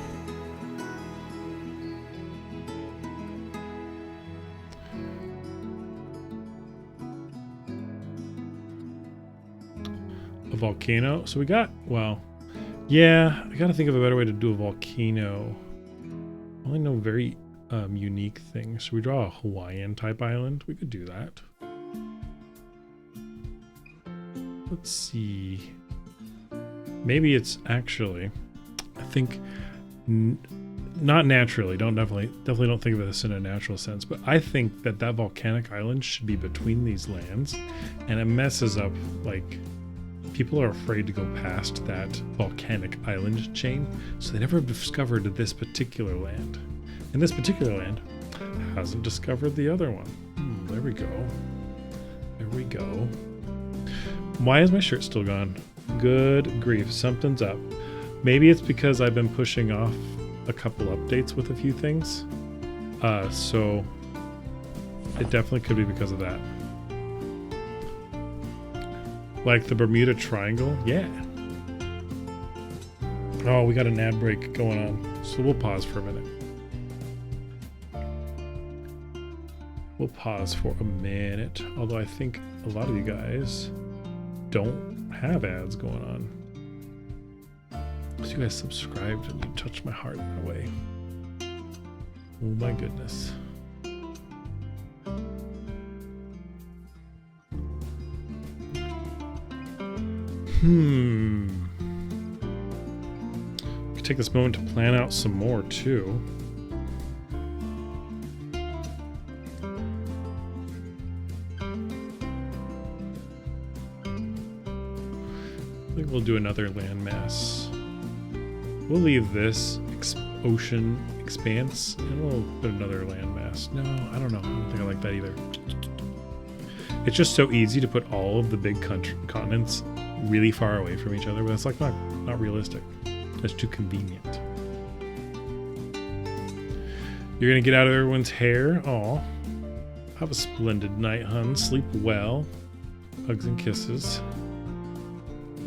A volcano. So we got, well, yeah, I got to think of a better way to do a volcano. I only know very unique things. Should we draw a Hawaiian type island? We could do that. Let's see. Maybe it's actually, I think, not naturally. Definitely don't think of this in a natural sense. But I think that volcanic island should be between these lands, and it messes up. Like, people are afraid to go past that volcanic island chain, so they never discovered this particular land. And this particular land hasn't discovered the other one. There we go. There we go. Why is my shirt still gone? Good grief, something's up. Maybe it's because I've been pushing off a couple updates with a few things. So it definitely could be because of that. Like the Bermuda Triangle? Yeah. Oh, we got an ad break going on. So we'll pause for a minute. we'll pause for a minute. Although I think a lot of you guys don't have ads going on. So you guys subscribed and you touched my heart in a way. Oh my goodness. Could take this moment to plan out some more too. I think we'll do another landmass. We'll leave this ocean expanse and we'll put another landmass. No, I don't know. I don't think I like that either. It's just so easy to put all of the big continents really far away from each other, but it's like not realistic. It's too convenient. You're gonna get out of everyone's hair. Aw. Have a splendid night, hun. Sleep well. Hugs and kisses.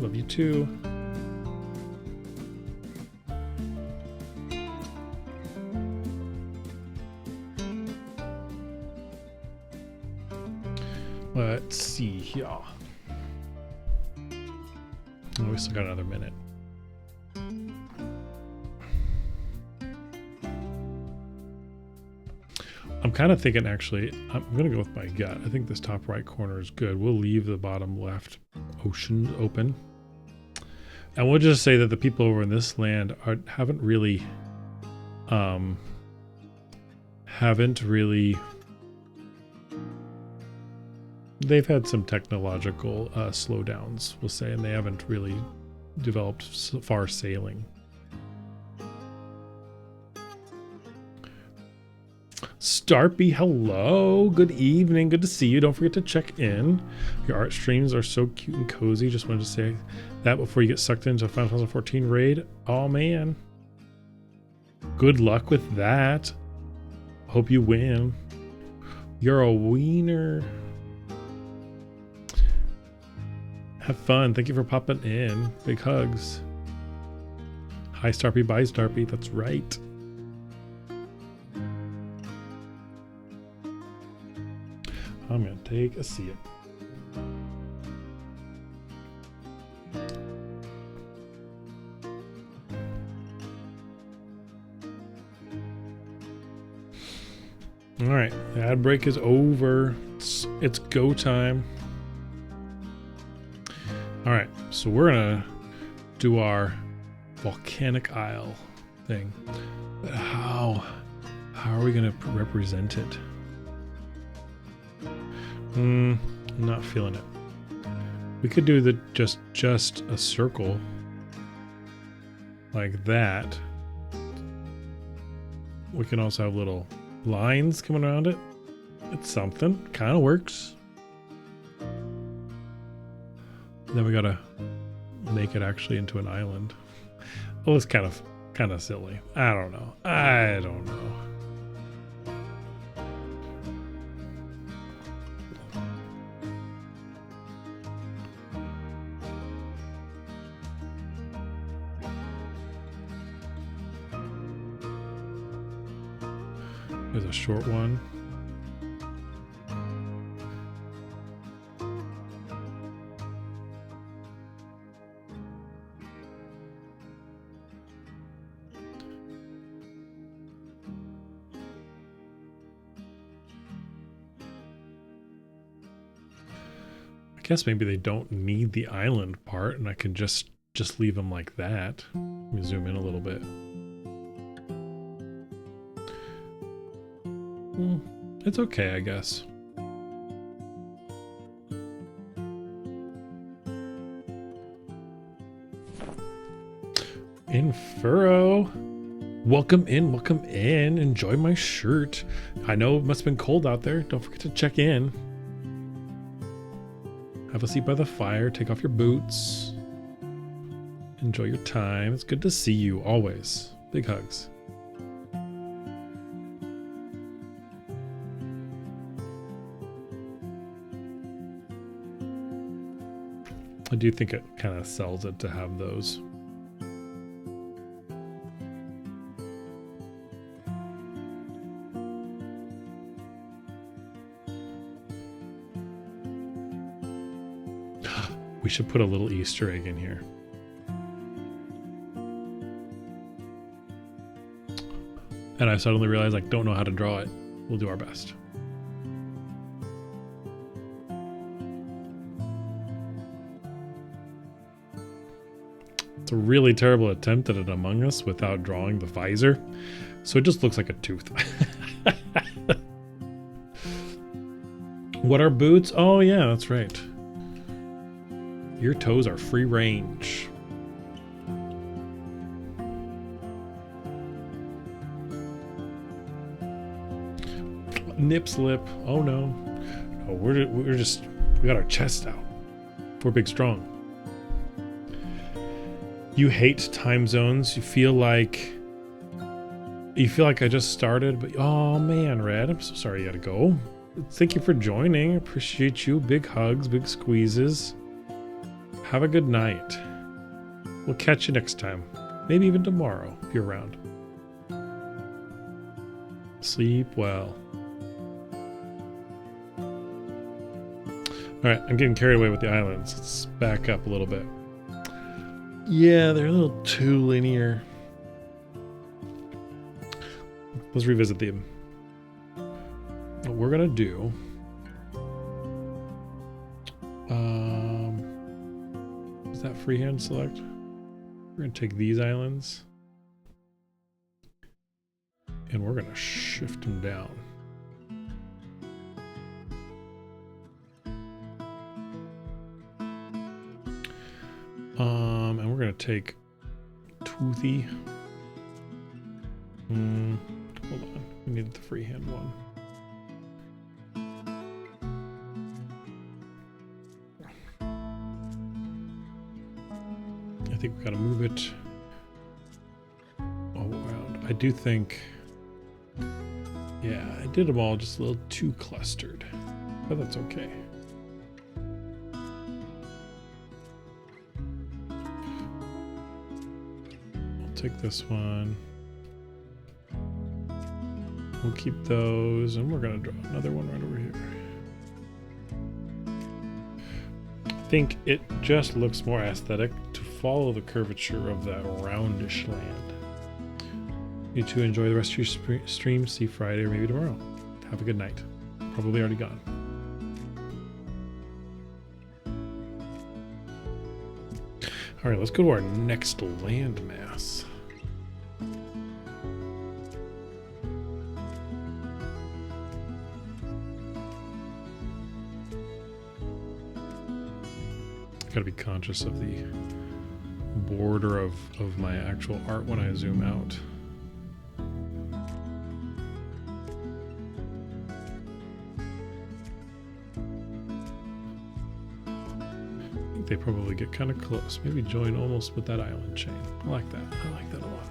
Love you too. Let's see here. Oh, we still got another minute. I'm kind of thinking, actually, I'm going to go with my gut. I think this top right corner is good. We'll leave the bottom left ocean open. And we'll just say that the people over in this land haven't really they've had some technological slowdowns, we'll say, and they haven't really developed far sailing. Starpy, hello. Good evening. Good to see you. Don't forget to check in. Your art streams are so cute and cozy. Just wanted to say that before you get sucked into a Final Fantasy 14 raid. Oh, man. Good luck with that. Hope you win. You're a wiener. Have fun. Thank you for popping in. Big hugs. Hi, Starpy. Bye, Starpy. That's right. I'm going to take a seat. All right. The ad break is over. It's go time. All right, so we're gonna do our volcanic isle thing, but how are we gonna represent it? I'm not feeling it. We could do the just a circle like that. We can also have little lines coming around it. It's something, kind of works. Then we gotta make it actually into an island. Well, it's kind of silly. I don't know. There's a short one. I guess maybe they don't need the island part and I can just leave them like that. Let me zoom in a little bit. It's okay, I guess. Infuro. Welcome in. Enjoy my shirt. I know it must have been cold out there. Don't forget to check in. Have a seat by the fire. Take off your boots. Enjoy your time. It's good to see you always. Big hugs. I do think it kind of sells it to have those. We should put a little Easter egg in here. And I suddenly realized I don't know how to draw it. We'll do our best. It's a really terrible attempt at an Among Us without drawing the visor. So it just looks like a tooth. What are boots? Oh yeah, that's right. Your toes are free range. Nip slip. Oh no. No, we got our chest out. We're big strong. You hate time zones. You feel like I just started, but oh man, Red, I'm so sorry you gotta go. Thank you for joining. Appreciate you. Big hugs, big squeezes. Have a good night. We'll catch you next time. Maybe even tomorrow if you're around. Sleep well. Alright, I'm getting carried away with the islands. Let's back up a little bit. Yeah, they're a little too linear. Let's revisit them. What we're gonna do... is that freehand select? We're gonna take these islands. And we're gonna shift them down. And we're gonna take Toothy. Hold on, we needed the freehand one. I think we gotta move it all around. I do think, yeah, I did them all just a little too clustered, but that's okay. Take this one. We'll keep those, and we're gonna draw another one right over here. I think it just looks more aesthetic to follow the curvature of that roundish land. You two enjoy the rest of your stream. See you Friday or maybe tomorrow. Have a good night. Probably already gone. All right, let's go to our next landmass. Gotta be conscious of the border of my actual art when I zoom out. I think they probably get kind of close. Maybe join almost with that island chain. I like that. I like that a lot.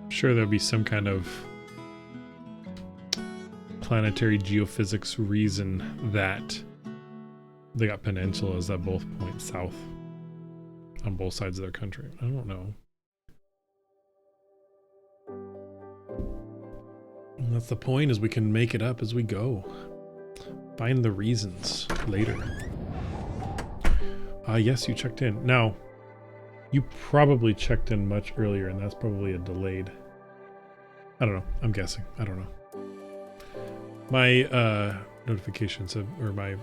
Sure, there'll be some kind of planetary geophysics reason that they got peninsulas that both point south on both sides of their country. I don't know. And that's the point, is we can make it up as we go. Find the reasons later. Yes, you checked in. Now, you probably checked in much earlier, and that's probably a delayed. I don't know. I'm guessing. I don't know. My notifications have, or my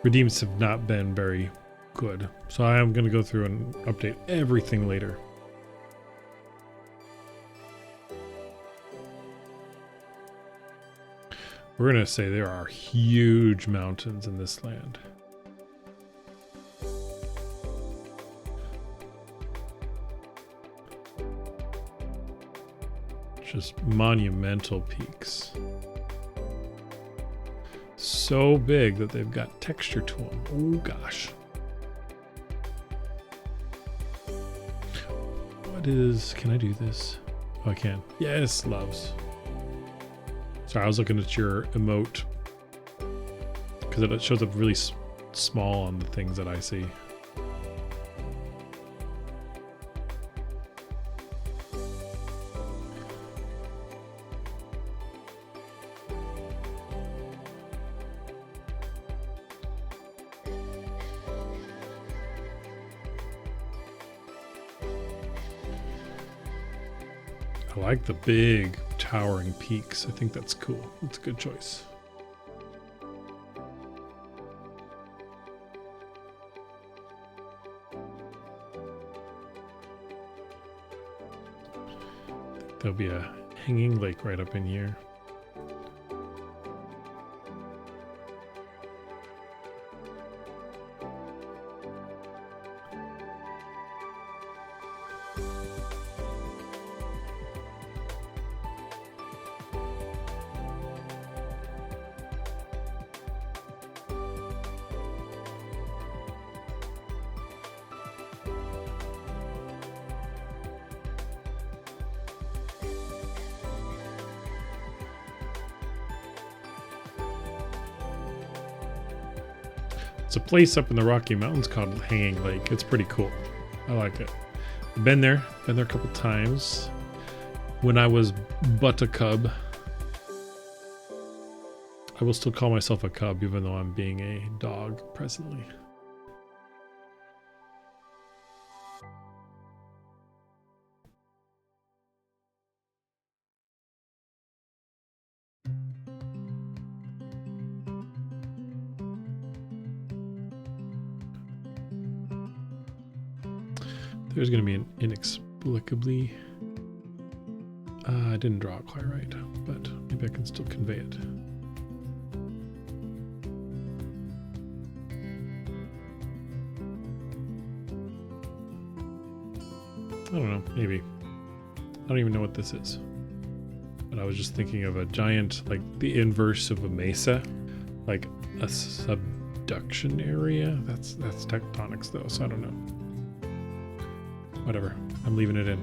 redeems have not been very good. So I am going to go through and update everything later. We're going to say there are huge mountains in this land. Just monumental peaks. So big that they've got texture to them. Oh gosh. What is, can I do this? Oh, I can. Yes, loves. Sorry, I was looking at your emote because it shows up really small on the things that I see. I like the big towering peaks. I think that's cool. That's a good choice. There'll be a hanging lake right up in here. It's a place up in the Rocky Mountains called Hanging Lake. It's pretty cool. I like it. I've been there a couple times when I was but a cub. I will still call myself a cub even though I'm being a dog presently. There's going to be an inexplicably... I didn't draw it quite right, but maybe I can still convey it. I don't know, maybe. I don't even know what this is. But I was just thinking of a giant, like the inverse of a mesa, like a subduction area. That's tectonics though, so I don't know. Whatever, I'm leaving it in.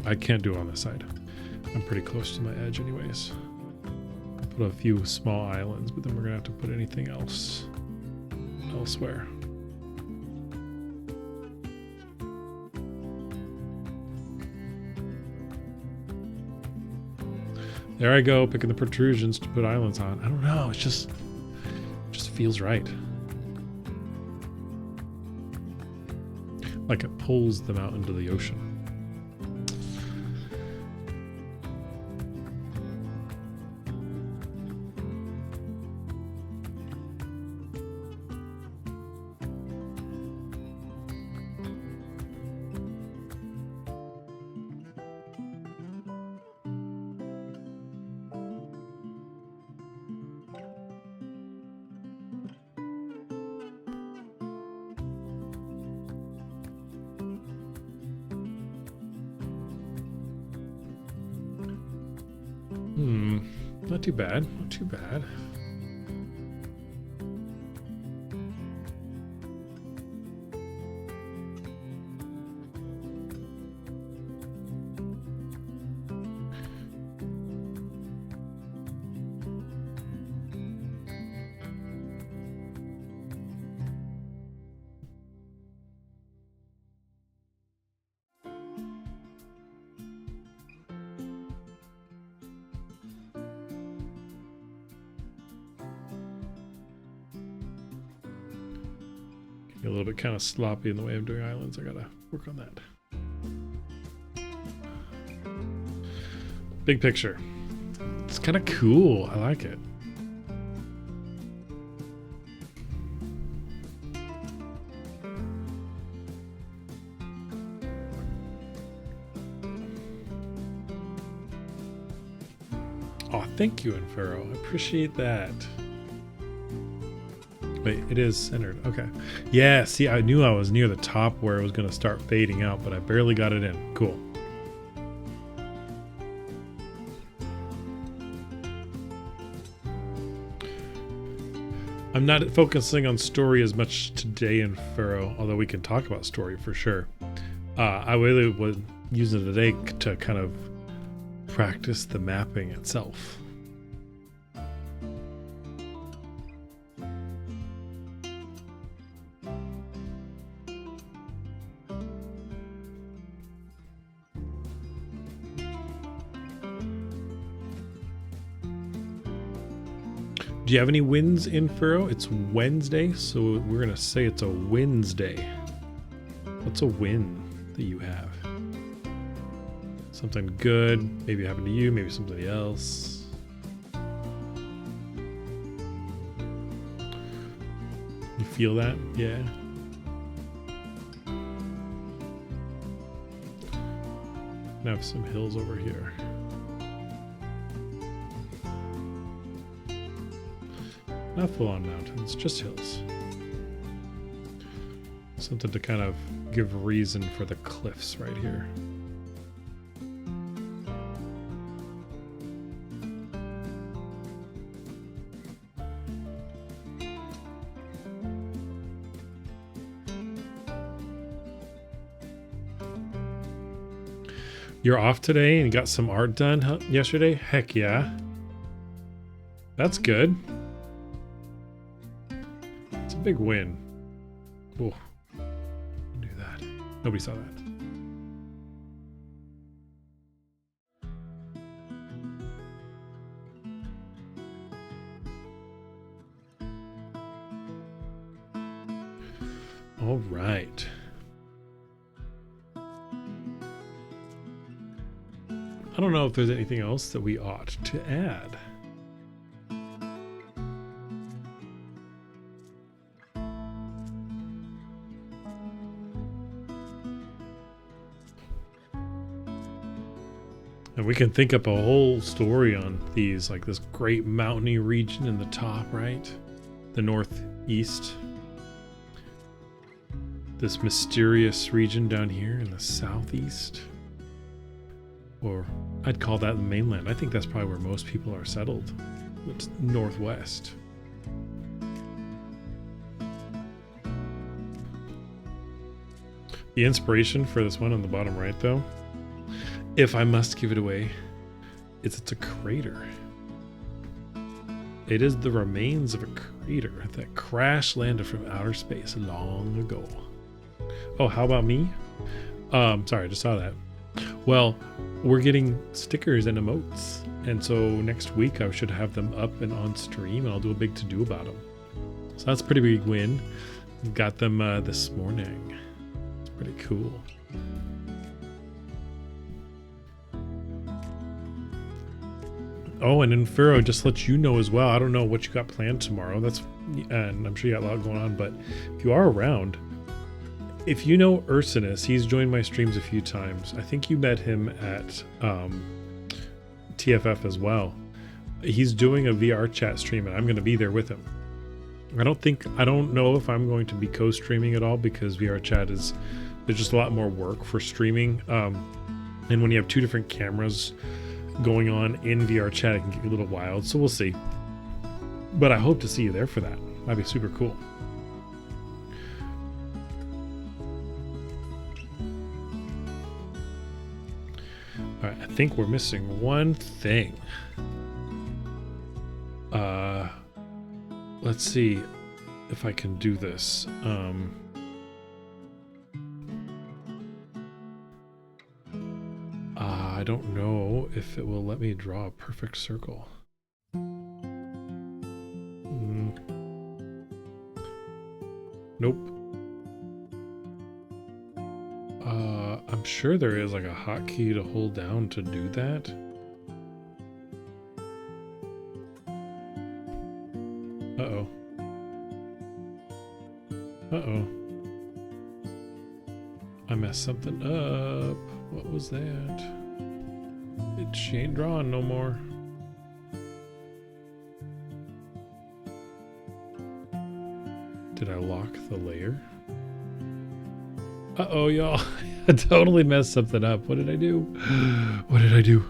I can't do it on this side. I'm pretty close to my edge anyways. I'll put a few small islands, but then we're gonna have to put anything else elsewhere. There I go, picking the protrusions to put islands on. I don't know, it just feels right. Like it pulls them out into the ocean. Not too bad, not too bad. A little bit kind of sloppy in the way I'm doing islands. I gotta work on that. Big picture. It's kind of cool. I like it. thank you, Infero. I appreciate that. Wait, it is centered. Okay. Yeah, see, I knew I was near the top where it was going to start fading out, but I barely got it in. Cool. I'm not focusing on story as much today in Pharaoh, although we can talk about story for sure. I really would use it today to kind of practice the mapping itself. Do you have any wins in Pharaoh? It's Wednesday, so we're going to say it's a Wednesday. What's a win that you have? Something good, maybe happened to you, maybe somebody else. You feel that? Yeah. I have some hills over here. Not full-on mountains, just hills. Something to kind of give reason for the cliffs right here. You're off today and you got some art done yesterday? Heck yeah. That's good. It's a big win. Oh, do that. Nobody saw that. All right. I don't know if there's anything else that we ought to add. And we can think up a whole story on these, like this great mountainy region in the top, right? The northeast. This mysterious region down here in the southeast. Or I'd call that the mainland. I think that's probably where most people are settled. It's northwest. The inspiration for this one on the bottom right, though, if I must give it away, it's a crater. It is the remains of a crater that crash landed from outer space long ago. Oh, how about me? Sorry, I just saw that. Well, we're getting stickers and emotes, and so next week I should have them up and on stream, and I'll do a big to-do about them. So that's a pretty big win. Got them this morning. It's pretty cool. Oh, and in Pharaoh, just let you know as well. I don't know what you got planned tomorrow. And I'm sure you got a lot going on, but if you are around, if you know Ursinus, he's joined my streams a few times. I think you met him at TFF as well. He's doing a VR chat stream, and I'm going to be there with him. I don't know if I'm going to be co-streaming at all, because VR chat there's just a lot more work for streaming. And when you have two different cameras going on in VR chat, it can get a little wild. So we'll see. But I hope to see you there for that. That'd be super cool. All right, I think we're missing one thing. Let's see if I can do this. I don't know if it will let me draw a perfect circle. Nope. I'm sure there is like a hotkey to hold down to do that. Uh-oh. Uh-oh. I messed something up. What was that? She ain't drawing no more. a layer. Uh-oh, y'all. I totally messed something up. What did I do? What did I do?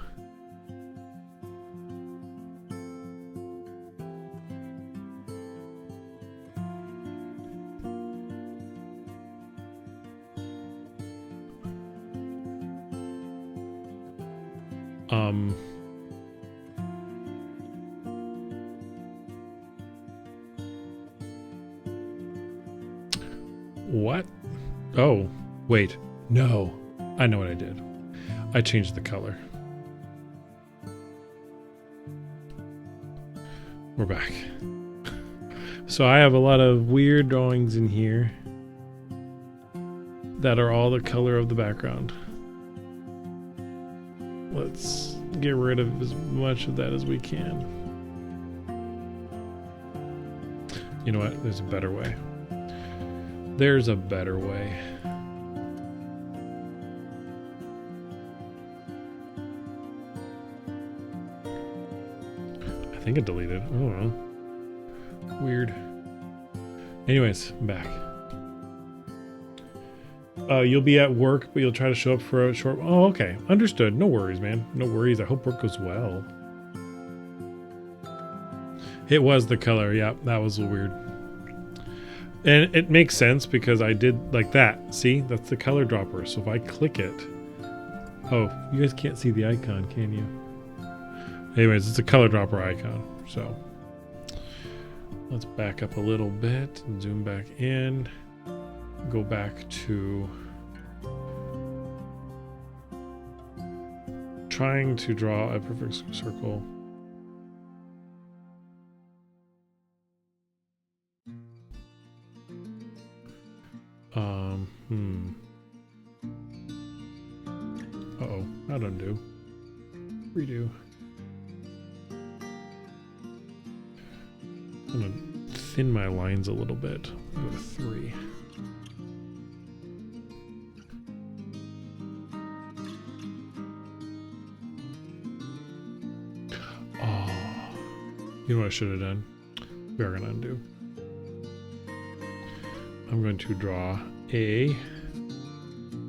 What? Oh, wait. No. I know what I did. I changed the color. We're back. So I have a lot of weird drawings in here that are all the color of the background. Let's get rid of as much of that as we can. You know what? There's a better way. There's a better way. I think it deleted. I don't know. Weird. Anyways, I'm back. You'll be at work, but you'll try to show up for a short... Oh, okay. Understood. No worries, man. No worries. I hope work goes well. It was the color. Yeah, that was weird. And it makes sense because I did like that. See? That's the color dropper. So if I click it... Oh, you guys can't see the icon, can you? Anyways, it's a color dropper icon. So let's back up a little bit and zoom back in. Go back to trying to draw a perfect circle. Uh-oh, not undo. Redo. I'm gonna thin my lines a little bit. Go to 3. You know what I should have done? We are going to undo. I'm going to draw a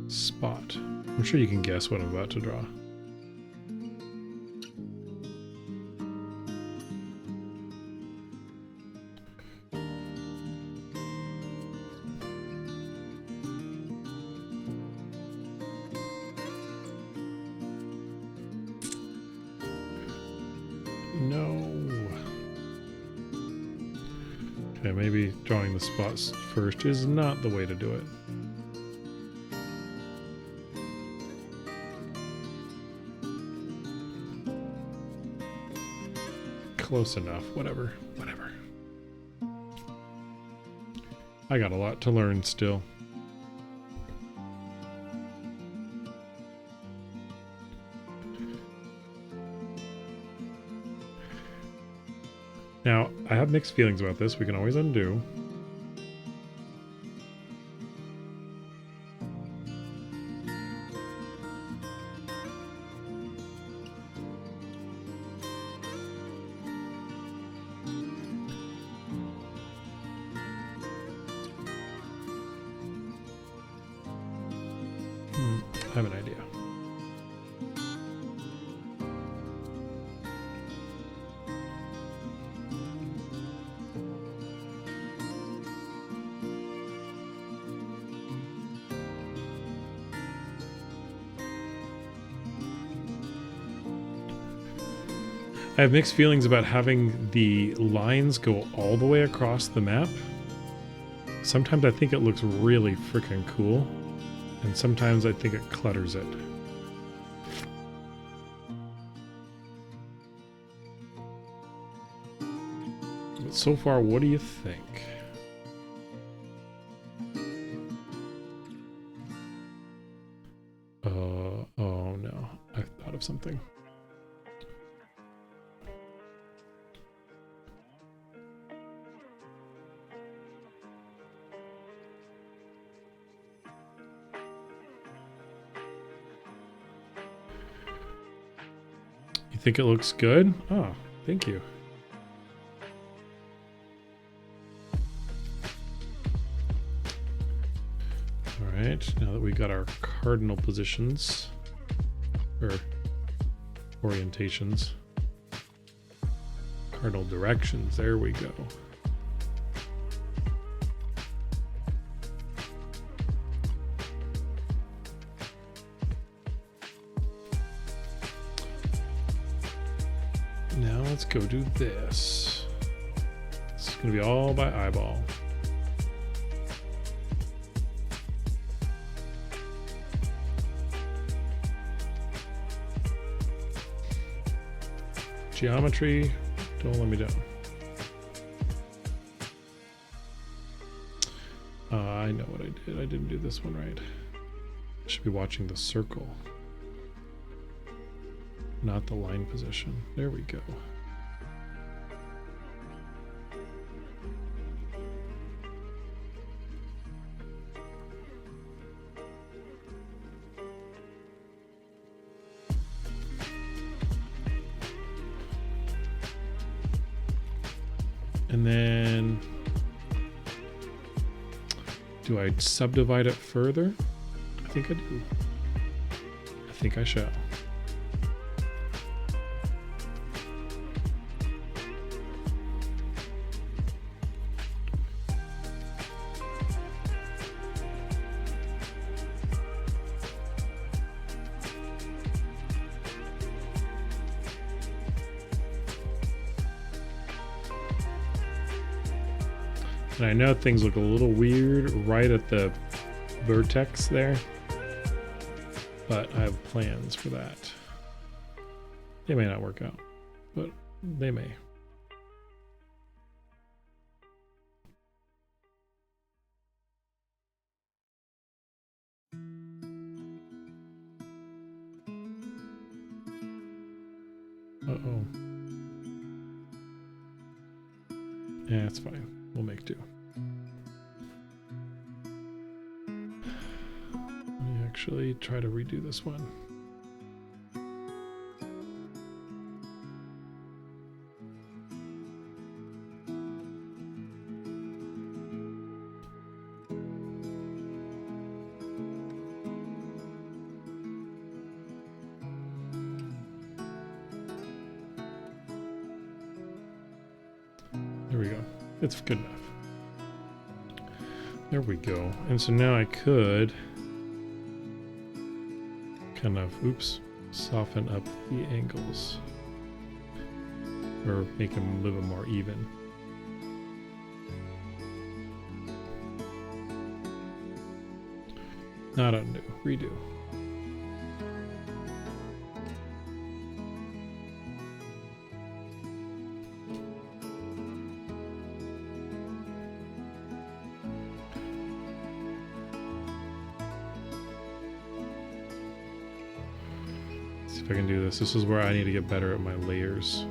spot. I'm sure you can guess what I'm about to draw. No. Okay, maybe drawing the spots first is not the way to do it. Close enough, whatever. I got a lot to learn still. Now, I have mixed feelings about this. We can always undo. I have an idea. I have mixed feelings about having the lines go all the way across the map. Sometimes I think it looks really freaking cool, and sometimes I think it clutters it. But so far, what do you think? Oh no, I thought of something. Think it looks good? Oh, thank you. right, now that we got our cardinal positions, or orientations, cardinal directions, there we go. Now let's go do this. It's gonna be all by eyeball. Geometry, don't let me down. I know what I did. I didn't do this one right. I should be watching the circle, not the line position. There we go. And then, do I subdivide it further? I think I do. I think I shall. And I know things look a little weird right at the vertex there, but I have plans for that. They may not work out, but they may. Uh-oh. Yeah, it's fine. We'll make do. Let me actually try to redo this one. There we go. It's good enough. There we go. And so now I could kind of, oops, soften up the angles or make them a little bit more even. Not undo, redo. If I can do this. This is where I need to get better at my layers.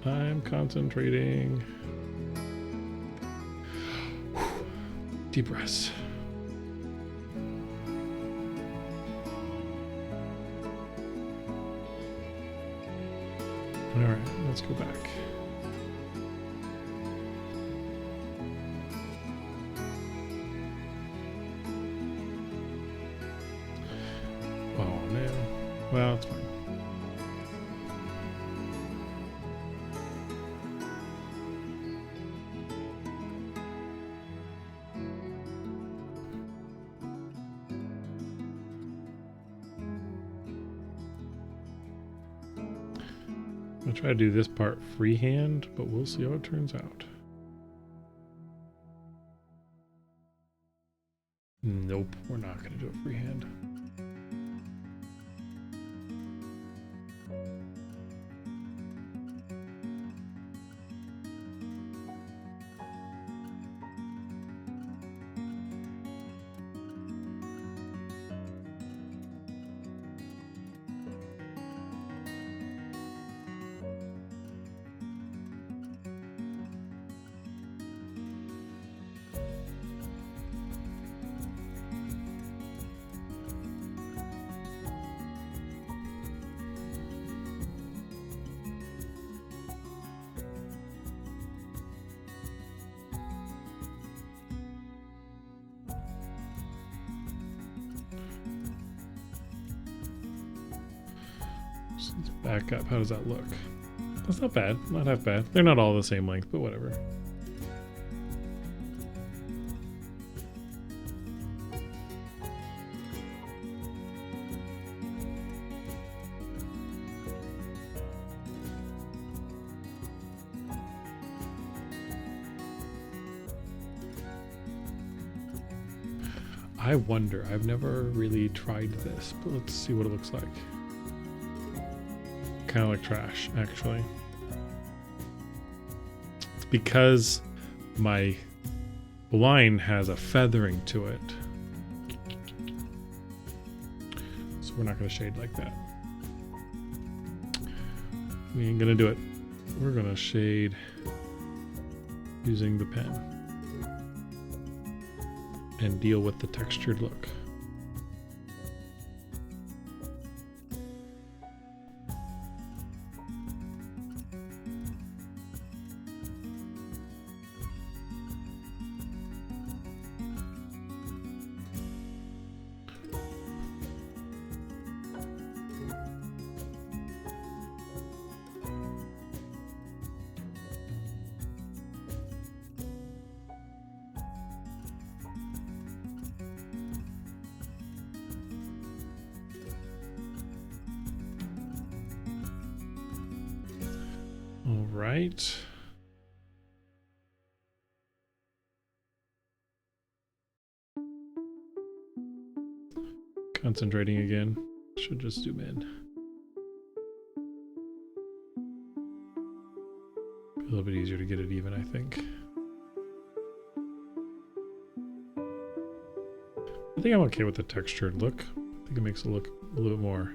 I'm concentrating. Deep breaths. All right, let's go back. Oh no. Well, it's fine. I'm gonna try to do this part freehand, but we'll see how it turns out. Nope, we're not gonna do it freehand. So let's back up. How does that look? That's not bad. Not half bad. They're not all the same length, but whatever. I wonder, I've never really tried this, but let's see what it looks like. Kind of like trash, actually. It's because my line has a feathering to it. So we're not going to shade like that. We ain't going to do it. We're going to shade using the pen and deal with the textured look. All right. Concentrating again. Should just zoom in. Be a little bit easier to get it even, I think. I think I'm okay with the textured look. I think it makes it look a little bit more.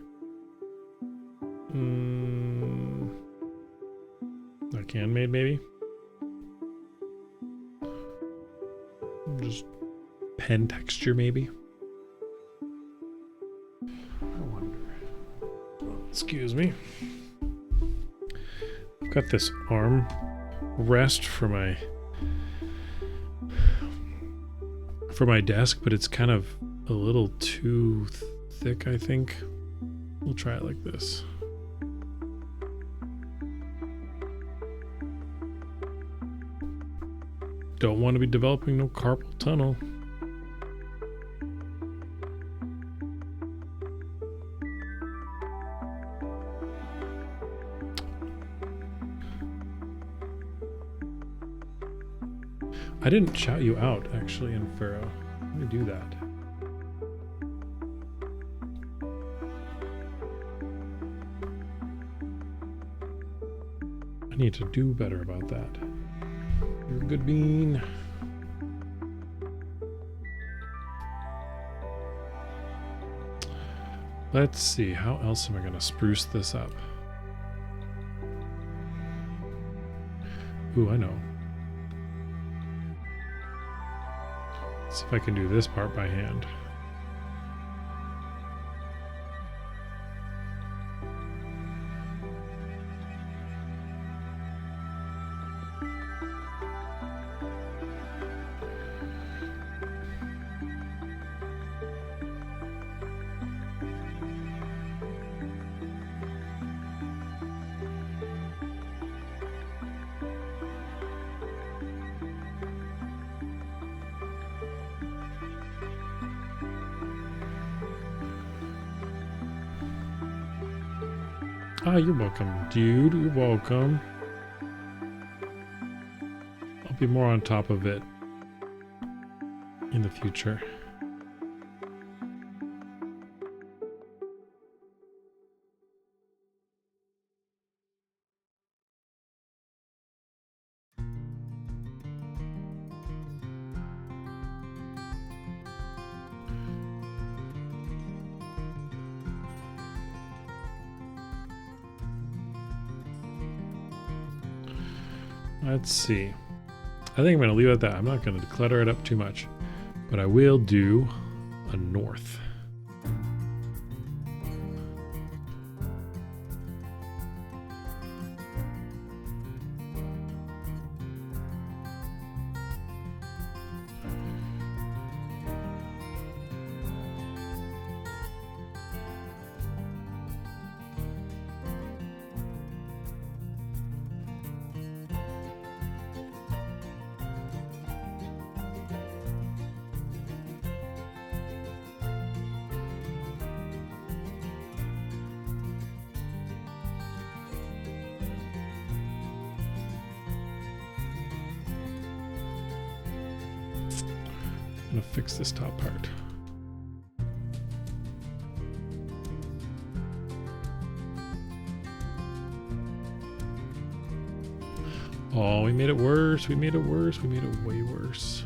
Like handmade, maybe? Just pen texture, maybe? I wonder. Excuse me. I've got this arm rest for my desk, but it's kind of a little too thick, I think. We'll try it like this. Don't want to be developing no carpal tunnel. I didn't shout you out, actually, in Pharaoh. Let me do that. I need to do better about that. You're a good bean. Let's see, how else am I going to spruce this up? Ooh, I know. Let's see if I can do this part by hand. Ah, you're welcome, dude. You're welcome. I'll be more on top of it in the future. Let's see. I think I'm going to leave it at that. I'm not going to clutter it up too much, but I will do a north. I'm gonna fix this top part. Oh, we made it worse. We made it worse. We made it way worse.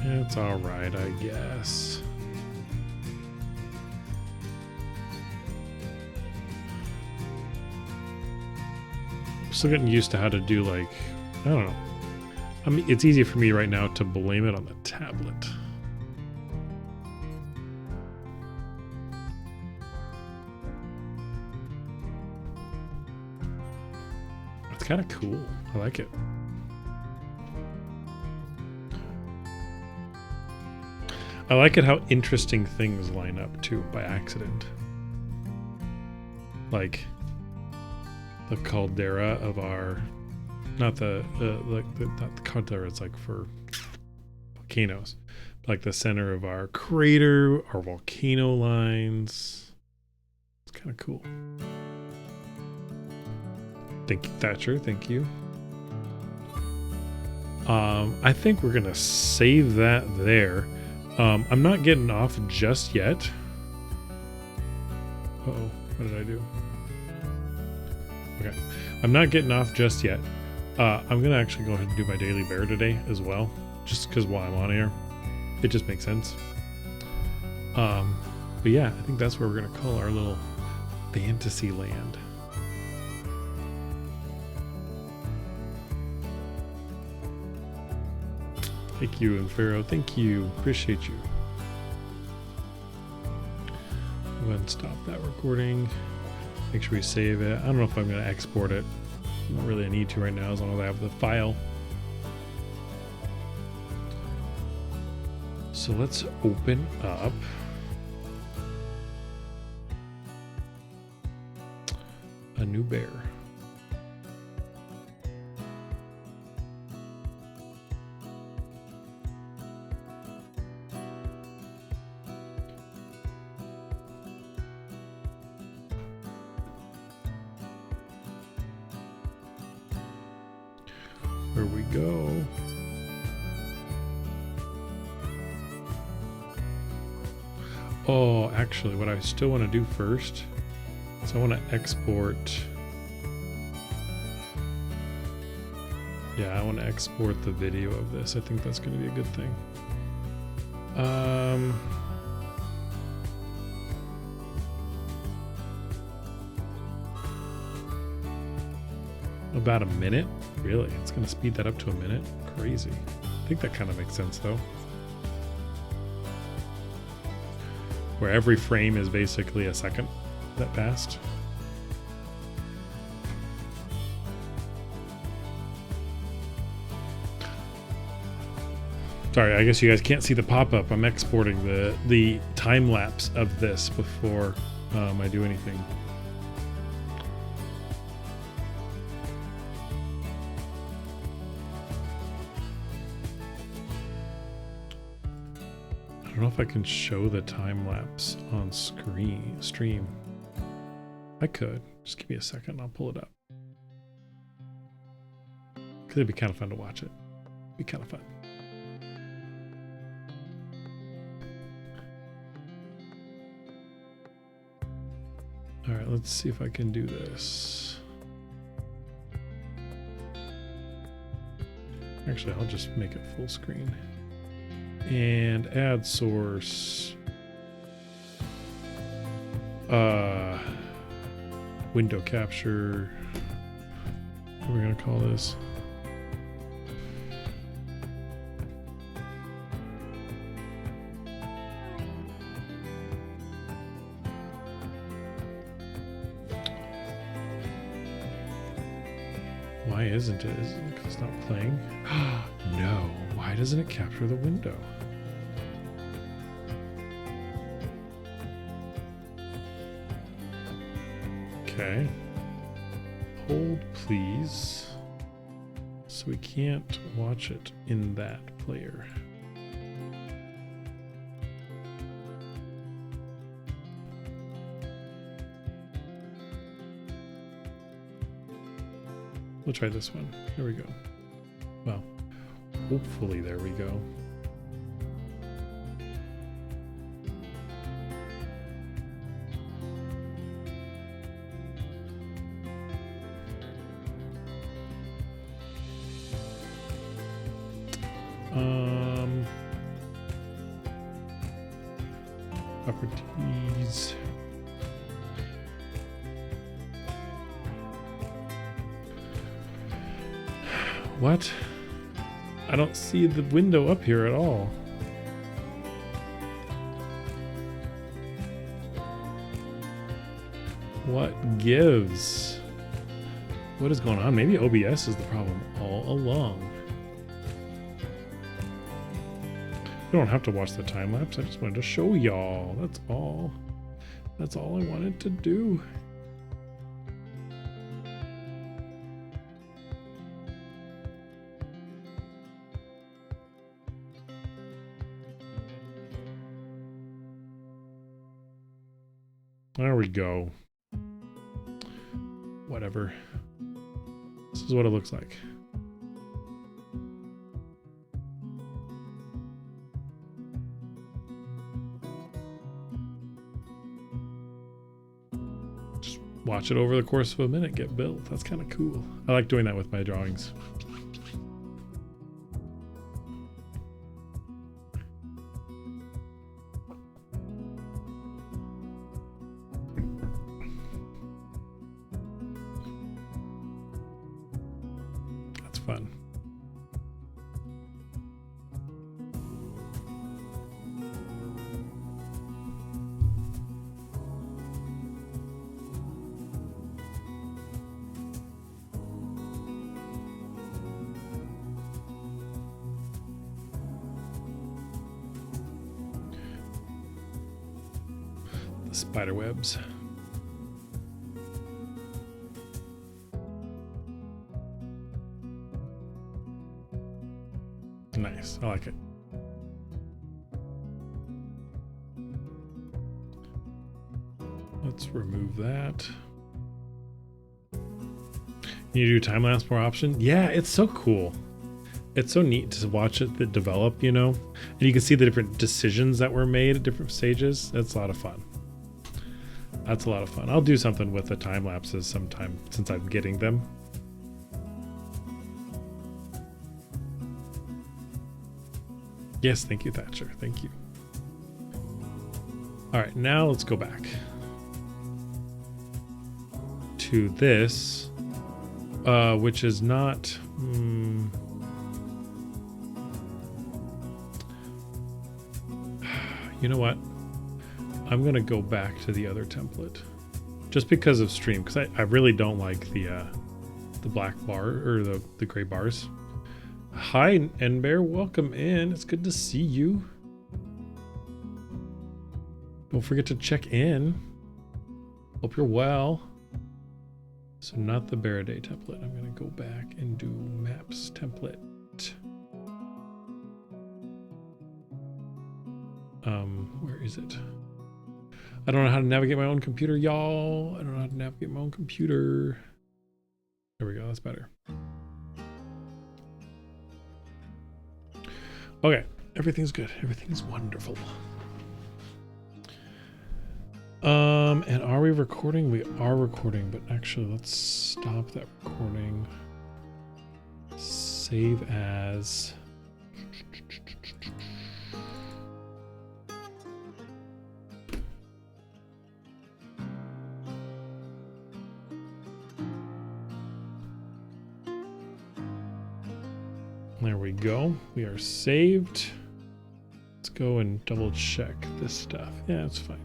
It's all right, I guess. Still getting used to how to do, like, I don't know. I mean, it's easy for me right now to blame it on the tablet. It's kind of cool. I like it. I like it how interesting things line up too by accident. Like the caldera of our, not the caldera, it's like for volcanoes, like the center of our crater, our volcano lines. It's kind of cool. Thank you, Thatcher. Thank you. I think we're gonna save that there. I'm not getting off just yet. Uh-oh, what did I do? Okay, I'm not getting off just yet. I'm gonna actually go ahead and do my daily bear today as well, just because while I'm on here, it just makes sense. But yeah, I think that's where we're gonna call our little fantasy land. Thank you, and Pharaoh. Thank you. Appreciate you. Go ahead and stop that recording. Make sure we save it. I don't know if I'm going to export it. Not really a need to right now, as long as I have the file. So let's open up a new bear. Here we go. Oh, actually, what I still want to do first is I want to export. Yeah, I want to export the video of this. I think that's going to be a good thing. About a minute? Really? It's going to speed that up to a minute? Crazy. I think that kind of makes sense, though. Where every frame is basically a second that passed. Sorry, I guess you guys can't see the pop-up. I'm exporting the time lapse of this before I do anything. I don't know if I can show the time lapse on stream. I could. Just give me a second and I'll pull it up. Because it'd be kind of fun to watch it. It'd be kind of fun. All right, let's see if I can do this. Actually, I'll just make it full screen. And add source. Window capture. What are we gonna call this? Why isn't it? Is it because it's not playing? No. Why doesn't it capture the window? Okay. Hold, please. So we can't watch it in that player. We'll try this one. There we go. Well, hopefully there we go. Properties. What? I don't see the window up here at all. What gives? What is going on? Maybe OBS is the problem all along. You don't have to watch the time lapse. I just wanted to show y'all. That's all. That's all I wanted to do. There we go. Whatever. This is what it looks like. Just watch it over the course of a minute get built. That's kind of cool. I like doing that with my drawings. Fun. The spider webs. Nice, I like it. Let's remove that. You do time lapse more option? Yeah, it's so cool. It's so neat to watch it develop, you know? And you can see the different decisions that were made at different stages. It's a lot of fun. That's a lot of fun. I'll do something with the time lapses sometime since I'm getting them. Yes, thank you, Thatcher. Thank you. All right, now let's go back to this, which is not... You know what? I'm going to go back to the other template just because of stream, because I really don't like the black bar or the gray bars. Hi, Nbear. Welcome in. It's good to see you. Don't forget to check in. Hope you're well. So not the Baraday template. I'm going to go back and do maps template. Where is it? I don't know how to navigate my own computer, y'all. I don't know how to navigate my own computer. There we go. That's better. Okay, everything's good. Everything's wonderful. And are we recording? We are recording, but actually let's stop that recording. Save as. There we go. We are saved. Let's go and double check this stuff. Yeah, it's fine.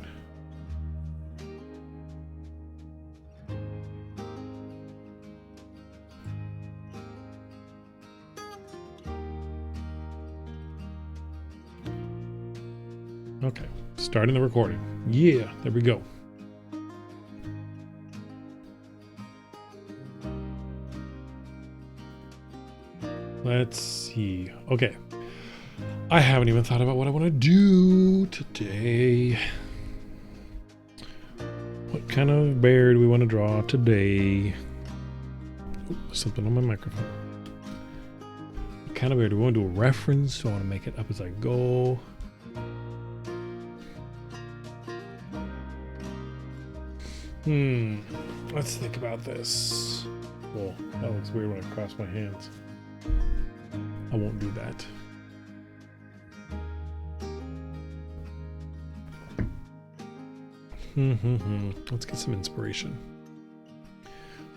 Okay, starting the recording. Yeah, there we go. Let's see. Okay. I haven't even thought about what I want to do today. What kind of bear do we want to draw today? Ooh, something on my microphone. What kind of bear do we want to do a reference? Do I want to make it up as I go? Let's think about this. Well, that looks weird when I cross my hands. I won't do that. Let's get some inspiration.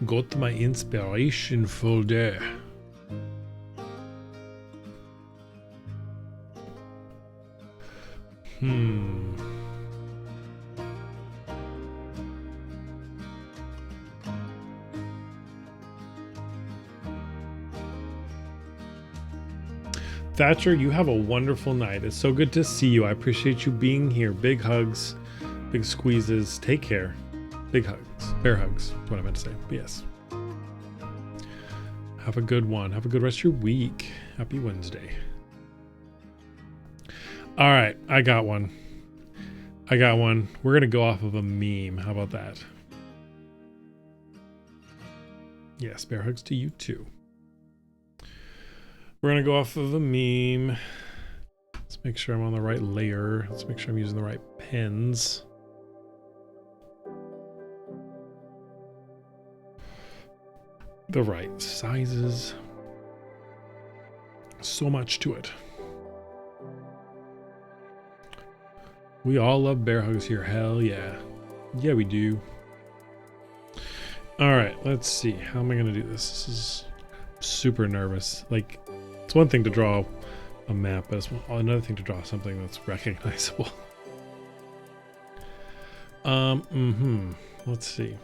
Go to my inspiration folder. Thatcher, you have a wonderful night. It's so good to see you. I appreciate you being here. Big hugs, big squeezes. Take care. Big hugs. Bear hugs. That's what I meant to say. But yes. Have a good one. Have a good rest of your week. Happy Wednesday. All right. I got one. We're going to go off of a meme. How about that? Yes. Bear hugs to you too. We're going to go off of a meme. Let's make sure I'm on the right layer. Let's make sure I'm using the right pens. The right sizes. So much to it. We all love bear hugs here. Hell yeah. Yeah, we do. All right, let's see. How am I going to do this? This is super nervous. Like, it's one thing to draw a map, but it's another thing to draw something that's recognizable. Let's see.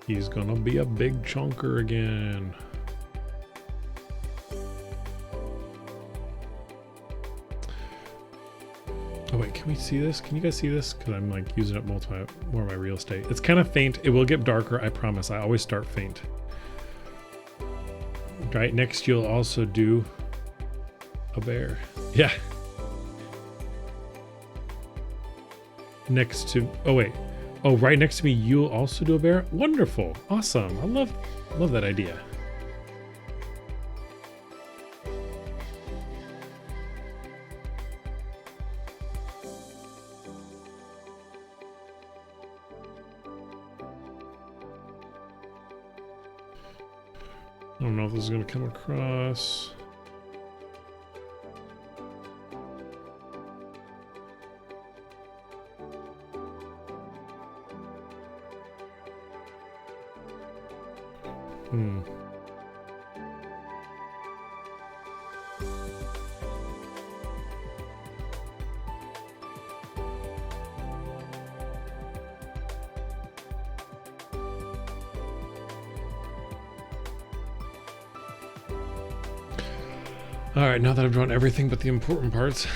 He's gonna be a big chunker again. Oh wait, can we see this? Can you guys see this? Because I'm like using up more of my real estate. It's kind of faint. It will get darker, I promise. I always start faint. Right next you'll also do a bear. Yeah. Next to, oh wait. Oh, right next to me you'll also do a bear? Wonderful. Awesome. I love that idea. I don't know if this is going to come across. All right, now that I've drawn everything but the important parts.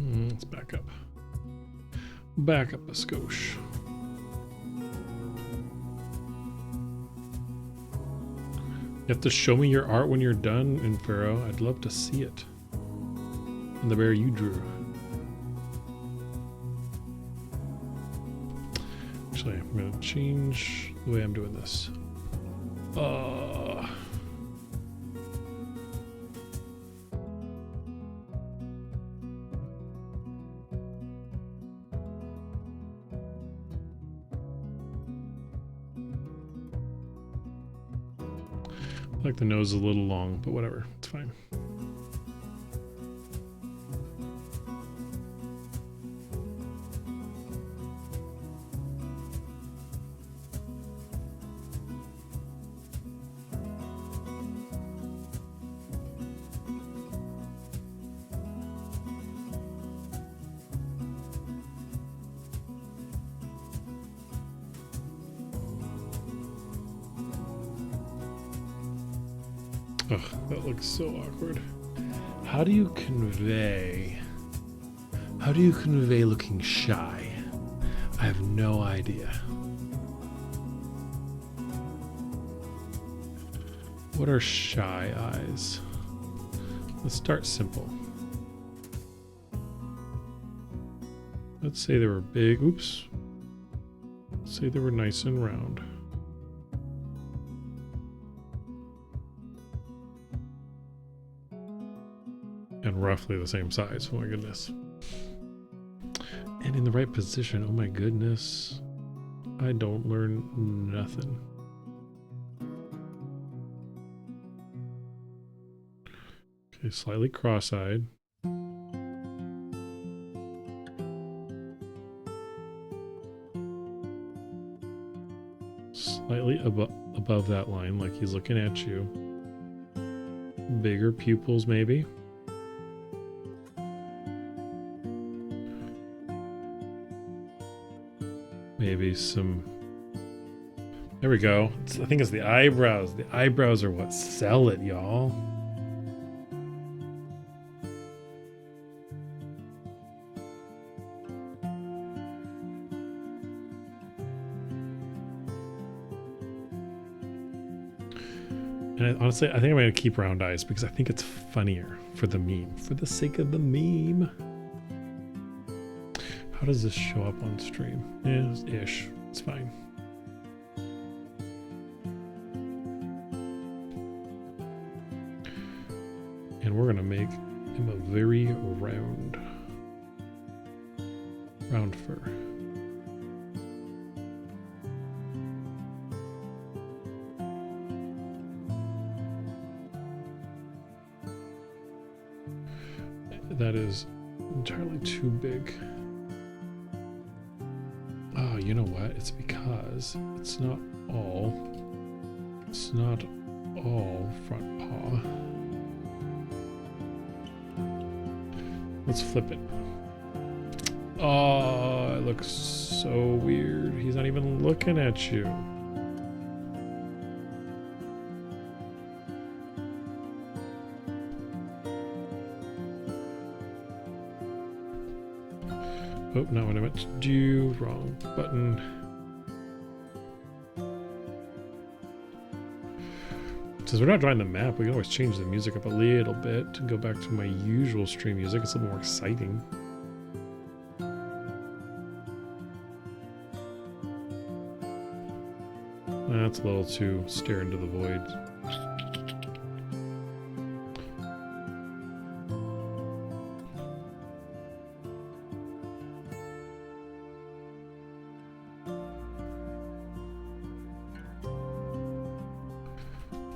Let's back up. Back up a skosh. You have to show me your art when you're done in Pharaoh. I'd love to see it. And the bear you drew. Actually, I'm going to change the way I'm doing this. I like the nose a little long, but whatever, it's fine. Ugh, that looks so awkward. How do you convey looking shy? I have no idea. What are shy eyes? Let's start simple. Let's say they were big. Oops. Let's say they were nice and round. And roughly the same size. Oh my goodness. And in the right position. Oh my goodness. I don't learn nothing. Okay, slightly cross-eyed. Slightly above that line, like he's looking at you. Bigger pupils, maybe. Maybe some... There we go. I think it's the eyebrows. The eyebrows are what sell it, y'all. And honestly, I think I'm going to keep round eyes because I think it's funnier for the meme. For the sake of the meme. How does this show up on stream? Yeah, ish. It's fine. And we're gonna make him a very round fur. That is entirely too big. Oh, you know what? It's because it's not all front paw. Let's flip it. Oh, it looks so weird. He's not even looking at you. Oh, not what I meant to do. Wrong button. Since we're not drawing the map, we can always change the music up a little bit to go back to my usual stream music. It's a little more exciting. That's a little too stare into the void.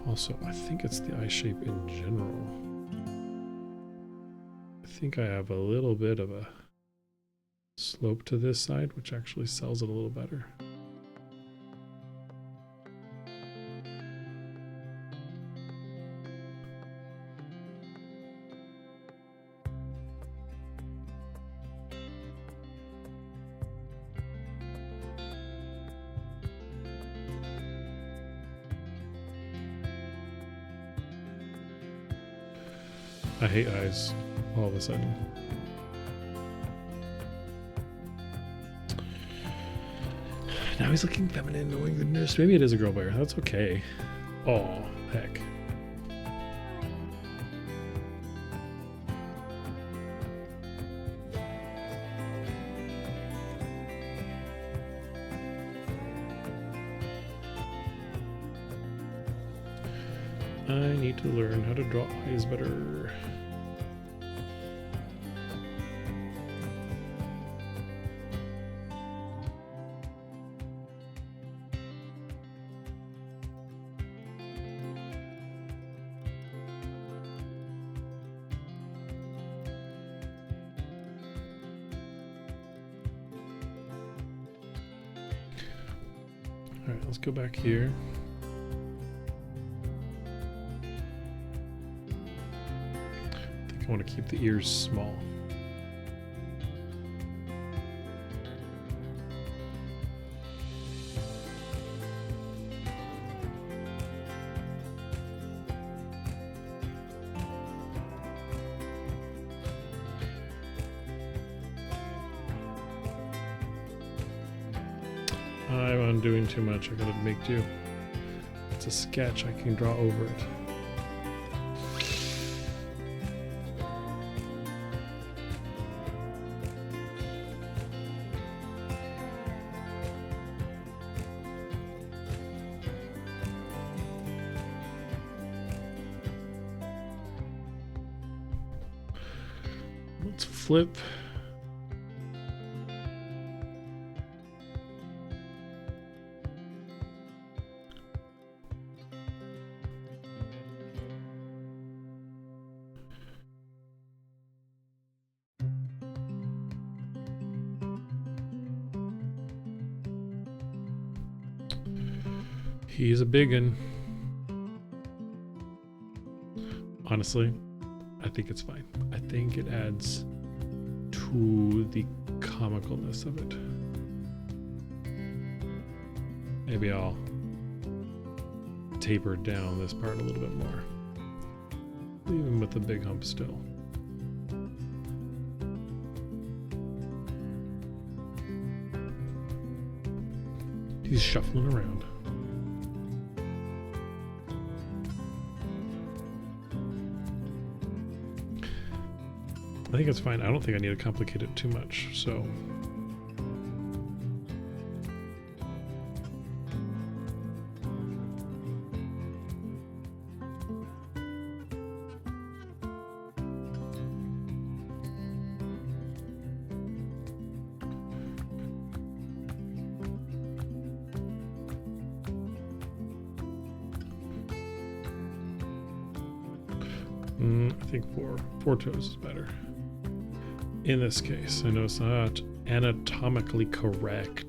Also, I think it's the eye shape in general. I think I have a little bit of a slope to this side, which actually sells it a little better. I hate eyes all of a sudden. Now he's looking feminine. Oh my goodness. Maybe it is a girl bear. That's okay. Oh, heck. I need to learn how to draw eyes better. All right, let's go back here. I want to keep the ears small. I'm doing too much. I gotta make do. It's a sketch. I can draw over it. Let's flip. He's a biggin. Honestly, I think it's fine. I think it adds to the comicalness of it. Maybe I'll taper down this part a little bit more. Leave him with the big hump still. He's shuffling around. I think it's fine. I don't think I need to complicate it too much, so. I think four toes is better. In this case, I know it's not anatomically correct.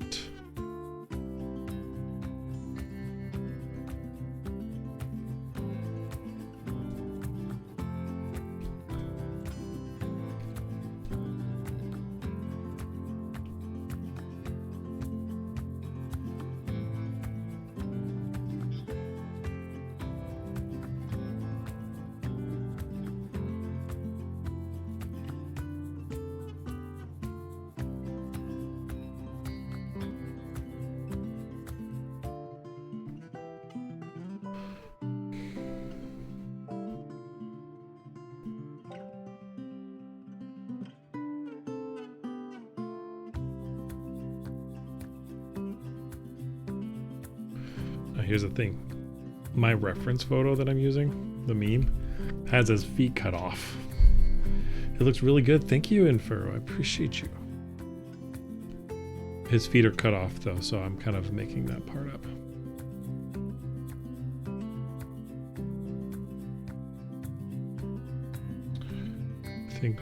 Here's the thing. My reference photo that I'm using, the meme, has his feet cut off. It looks really good. Thank you, Infero. I appreciate you. His feet are cut off though, so I'm kind of making that part up. I think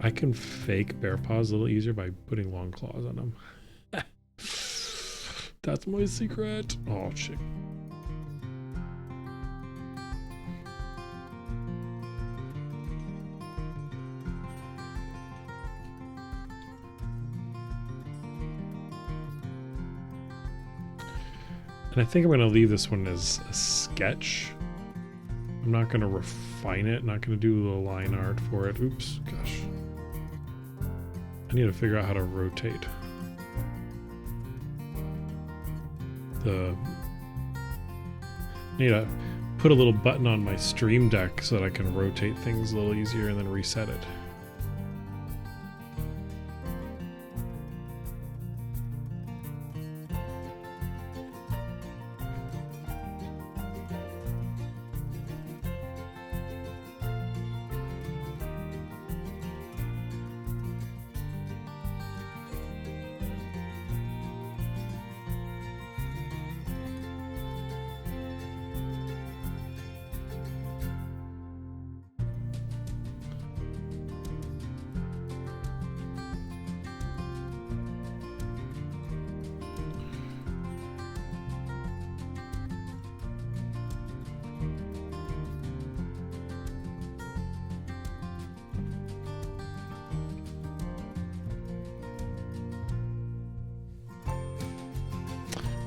I can fake bear paws a little easier by putting long claws on them. That's my secret. Oh, shit. And I think I'm going to leave this one as a sketch. I'm not going to refine it. Not going to do the line art for it. Oops, gosh. I need to figure out how to rotate. the... Need to put a little button on my stream deck so that I can rotate things a little easier and then reset it.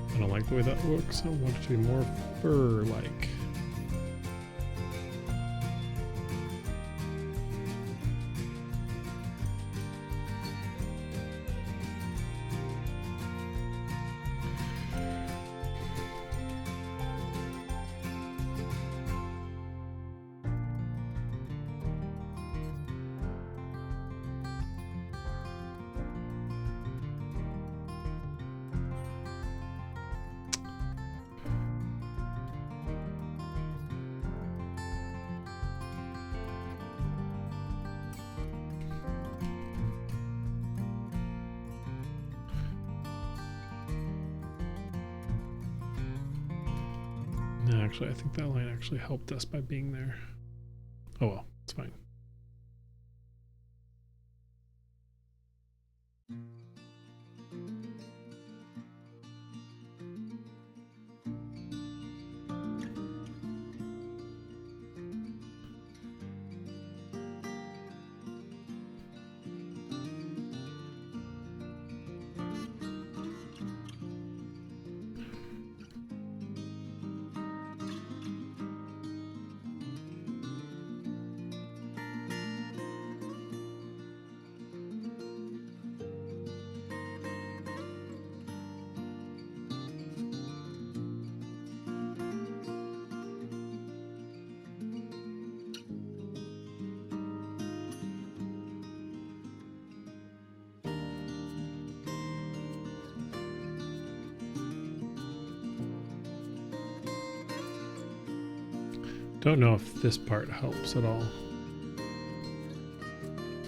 I don't like the way that looks. I want it to be more fur-like. No, actually, I think that line actually helped us by being there. Oh well, it's fine. Don't know if this part helps at all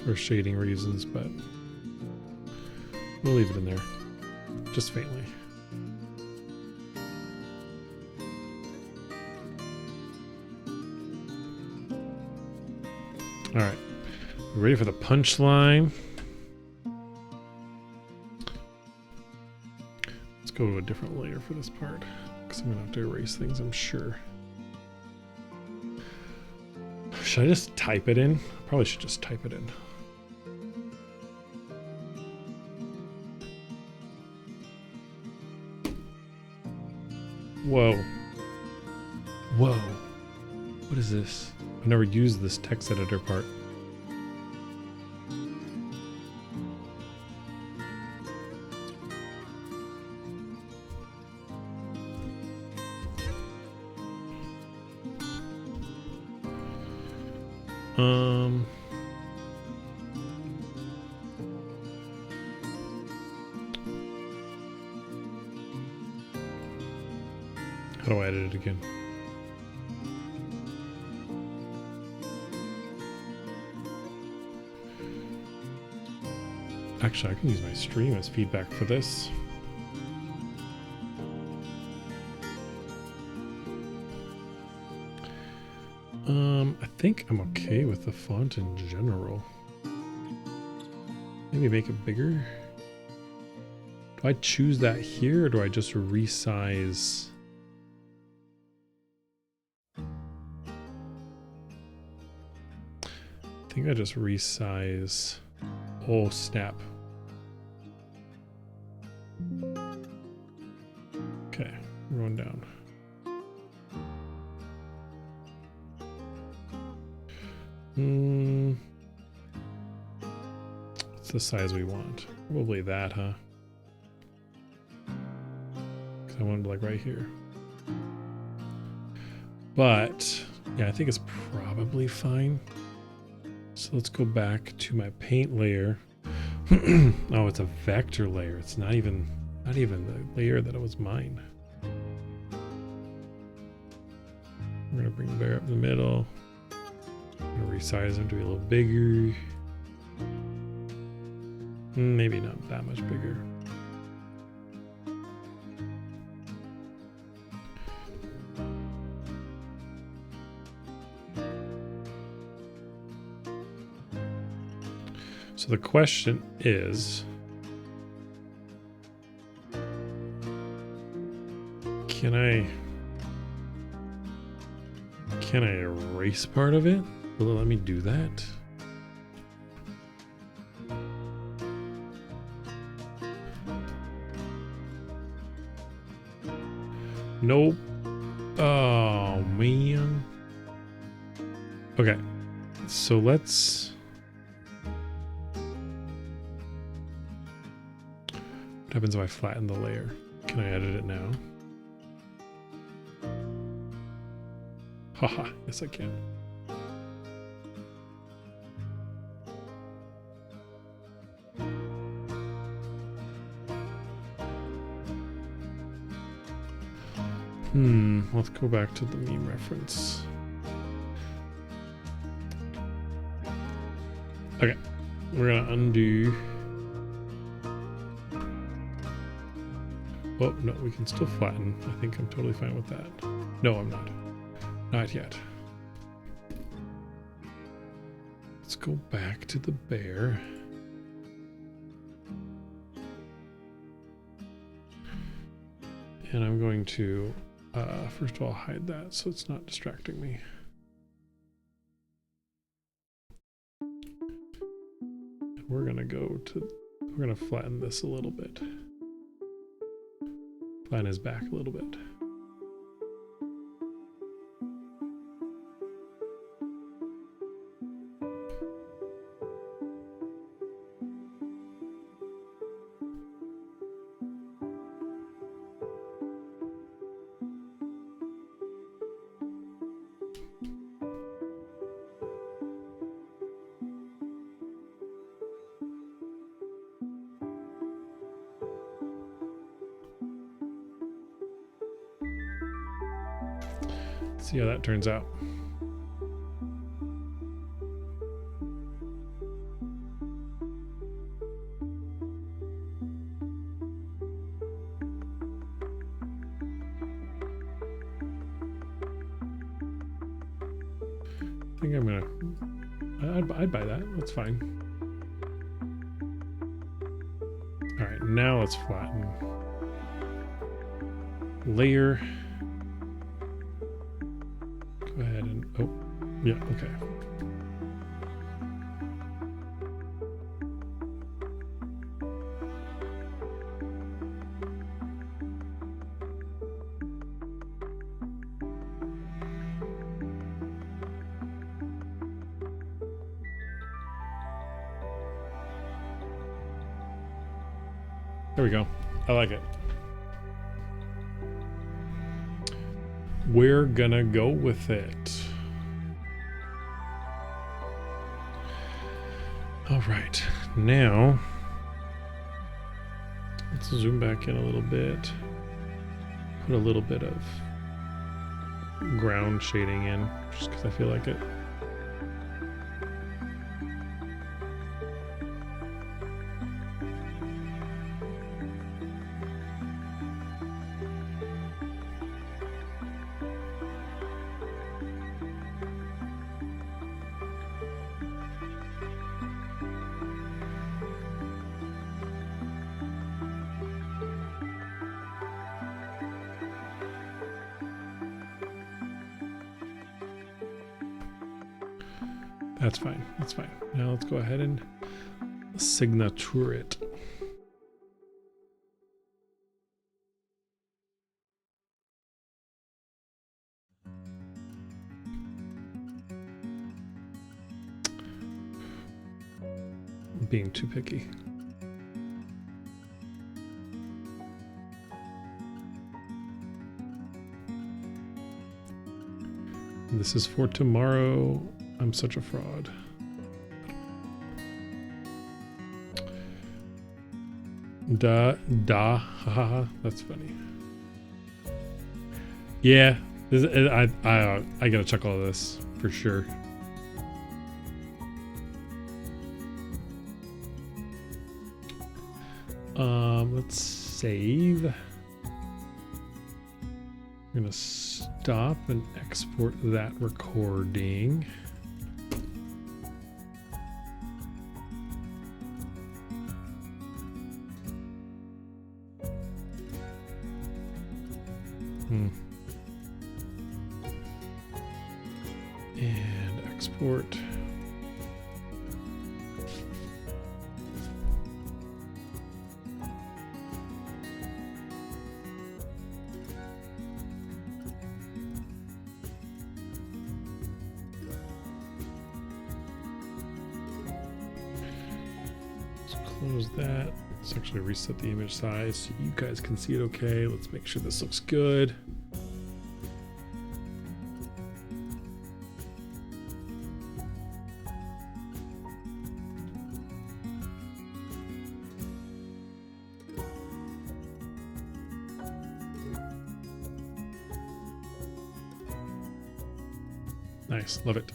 for shading reasons, but we'll leave it in there, just faintly. All right, we're ready for the punchline. Let's go to a different layer for this part, because I'm gonna have to erase things, I'm sure. Should I just type it in? Probably should just type it in. Whoa. Whoa. What is this? I've never used this text editor part. How do I edit it again? Actually, I can use my stream as feedback for this. I think I'm okay with the font in general. Maybe make it bigger. Do I choose that here, or do I just resize? I think I just resize. Oh, snap. Okay, going down. What's the size we want? Probably that, huh? 'Cause I want it like right here. But yeah, I think it's probably fine. So let's go back to my paint layer. Oh, it's a vector layer. It's not even the layer that it was mine. We're gonna bring the bear up in the middle. I'm gonna resize him to be a little bigger. Maybe not that much bigger. So the question is, can I erase part of it? Will it let me do that? Nope. Oh man. Okay. So let's. What happens if I flatten the layer? Can I edit it now? Haha, yes I can. Let's go back to the meme reference. Okay, we're gonna undo. Oh, no, we can still flatten. I think I'm totally fine with that. No, I'm not. Not yet. Let's go back to the bear. And I'm going to, first of all, hide that so it's not distracting me. And we're gonna we're gonna flatten this a little bit. Flatten his back a little bit. See how that turns out. I think I'm gonna. I'd buy that. That's fine. All right, now let's flatten. Layer. Go ahead and, oh, yeah, okay. There we go. I like it. We're gonna go with it. All right, now let's zoom back in a little bit. Put a little bit of ground shading in, just because I feel like it. That's fine. That's fine. Now let's go ahead and signature it. I'm being too picky. This is for tomorrow. I'm such a fraud. Haha, that's funny. Yeah, I gotta check all of this for sure. Let's save. I'm gonna stop and export that recording. And export. Close that. Let's actually reset the image size so you guys can see it okay. Let's make sure this looks good. Nice, love it.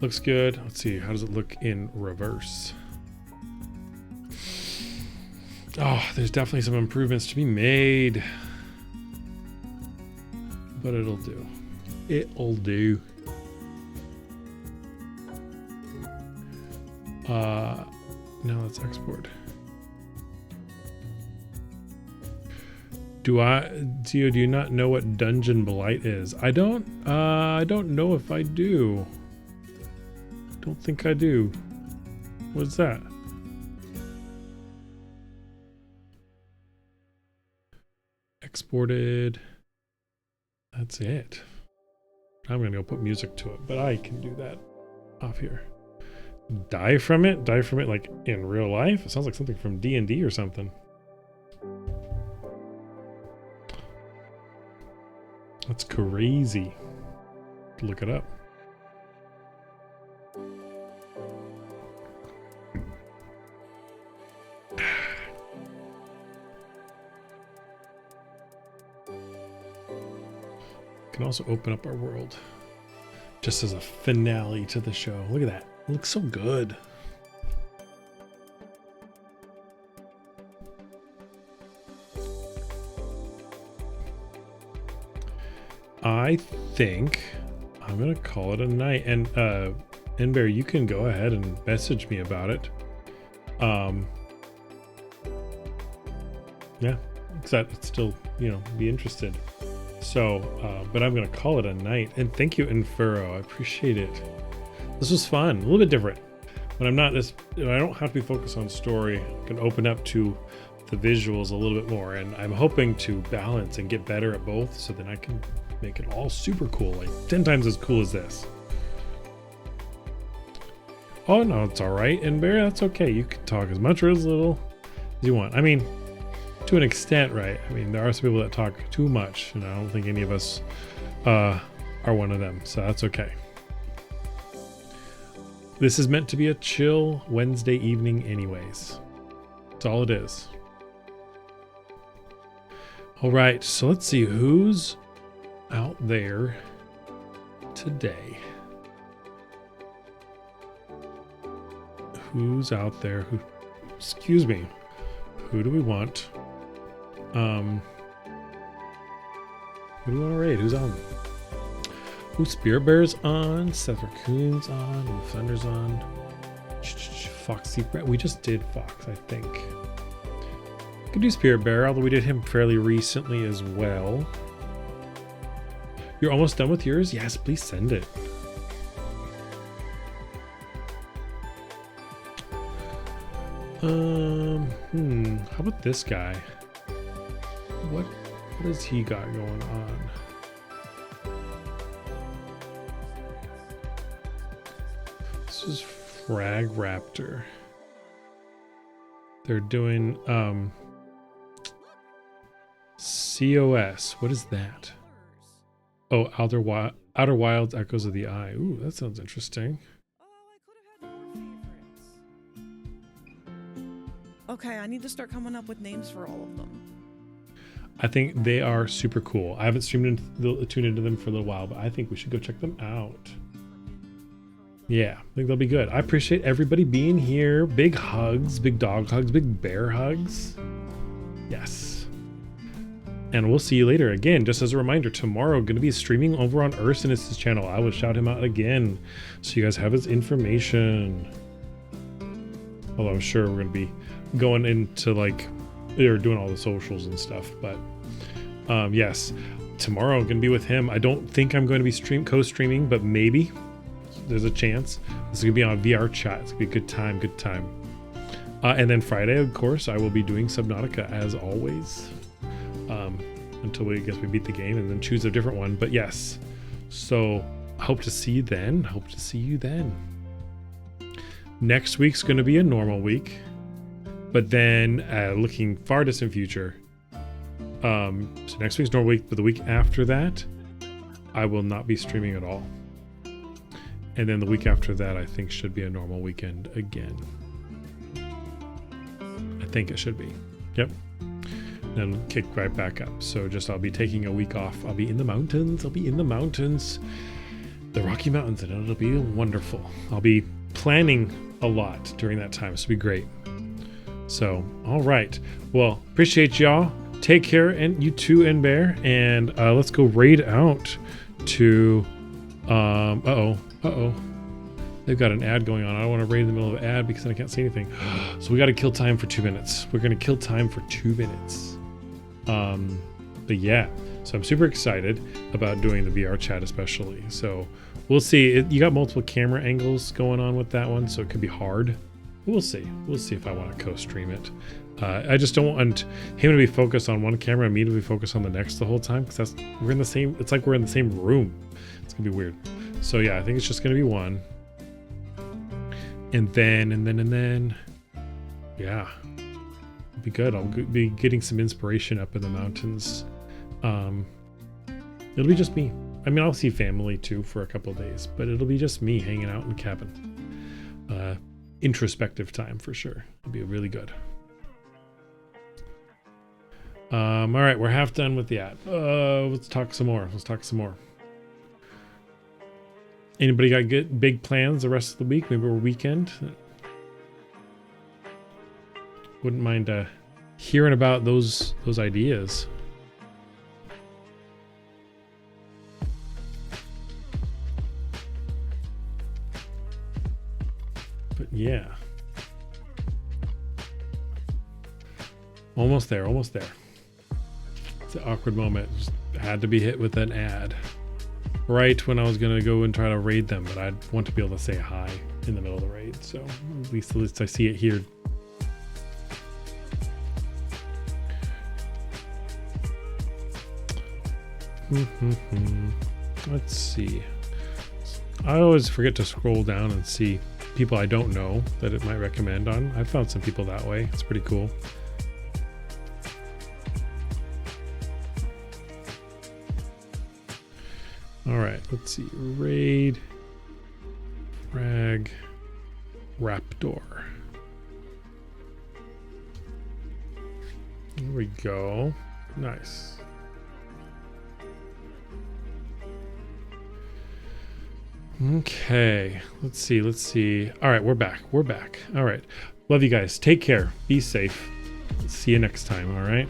Looks good. Let's see, how does it look in reverse? Oh, there's definitely some improvements to be made. But it'll do. It'll do. Now let's export. Do you not know what Dungeon Blight is? I don't know if I do. Don't think I do. What's that? Exported. That's it. I'm gonna go put music to it, but I can do that off here. Die from it? Die from it like in real life? It sounds like something from D&D or something. That's crazy. Look it up. Can also open up our world just as a finale to the show. Look at that. It looks so good. I think I'm gonna call it a night. And Enbear, you can go ahead and message me about it. Yeah, because I'd still, be interested. So, but I'm gonna call it a night. And thank you, Infuro. I appreciate it. This was fun, a little bit different. When I'm not this, I don't have to be focused on story. I can open up to the visuals a little bit more, and I'm hoping to balance and get better at both, so then I can make it all super cool, like 10 times as cool as this. Oh no, it's all right, and Bear, that's okay. You can talk as much or as little as you want. I mean, to an extent, right? I mean, there are some people that talk too much, and I don't think any of us are one of them, so that's okay. This is meant to be a chill Wednesday evening anyways. That's all it is. All right, so let's see who's out there today. Who's out there? Excuse me. Who do we want? Who do we want to raid? Who's on? Ooh, Spear Bear's on. Seth Raccoon's on. Ooh, Thunder's on. Foxy Brett. We just did Fox, I think. We could do Spear Bear, although we did him fairly recently as well. You're almost done with yours? Yes, please send it. How about this guy? What has he got going on? This is Frag Raptor. They're doing COS. What is that? Oh, Outer Wilds, Echoes of the Eye. Ooh, that sounds interesting. Okay, I need to start coming up with names for all of them. I think they are super cool. I haven't tuned into them for a little while, but I think we should go check them out. Yeah, I think they'll be good. I appreciate everybody being here. Big hugs, big dog hugs, big bear hugs. Yes. And we'll see you later. Again, just as a reminder, tomorrow going to be streaming over on Ursinus' channel. I will shout him out again so you guys have his information. Although I'm sure we're going to be going into like, they're doing all the socials and stuff, but yes, tomorrow I'm gonna be with him. I don't think I'm going to be co-streaming, but maybe there's a chance. This is gonna be on VR chat. It's gonna be a good time. And then Friday, of course, I will be doing Subnautica as always, until we beat the game and then choose a different one. But yes, so hope to see you then. Next week's gonna be a normal week. But then, looking far distant future, so next week's normal week, but the week after that, I will not be streaming at all. And then the week after that, I think should be a normal weekend again. I think it should be. Yep. Then kick right back up. So I'll be taking a week off. I'll be in the mountains. The Rocky Mountains, and it'll be wonderful. I'll be planning a lot during that time, so it'll be great. So, all right. Well, appreciate y'all. Take care, and you too, and Bear. And let's go raid out to. They've got an ad going on. I don't want to raid in the middle of an ad because then I can't see anything. So we got to kill time for 2 minutes. We're gonna kill time for 2 minutes. But yeah. So I'm super excited about doing the VR chat, especially. So we'll see. You got multiple camera angles going on with that one, so it could be hard. We'll see if I want to co-stream it. I just don't want him to be focused on one camera and me to be focused on the next the whole time, because we're in the same. It's like we're in the same room. It's gonna be weird. So yeah, I think it's just gonna be one. And then, yeah, it'll be good. I'll be getting some inspiration up in the mountains. It'll be just me. I mean, I'll see family too for a couple of days, but it'll be just me hanging out in the cabin. Introspective time for sure. It'll be really good. All right, we're half done with the ad. Let's talk some more. Anybody got good big plans the rest of the week? Maybe a weekend? Wouldn't mind hearing about those ideas. But yeah. Almost there. It's an awkward moment. Just had to be hit with an ad. Right when I was going to go and try to raid them, but I'd want to be able to say hi in the middle of the raid. So at least I see it here. Let's see. I always forget to scroll down and see people I don't know that it might recommend on. I found some people that way. It's pretty cool. All right, let's see. Raid, frag, raptor. There we go. Nice. Okay, let's see. All right, we're back. All right. Love you guys. Take care. Be safe. See you next time, all right?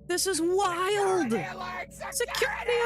This is wild! Security!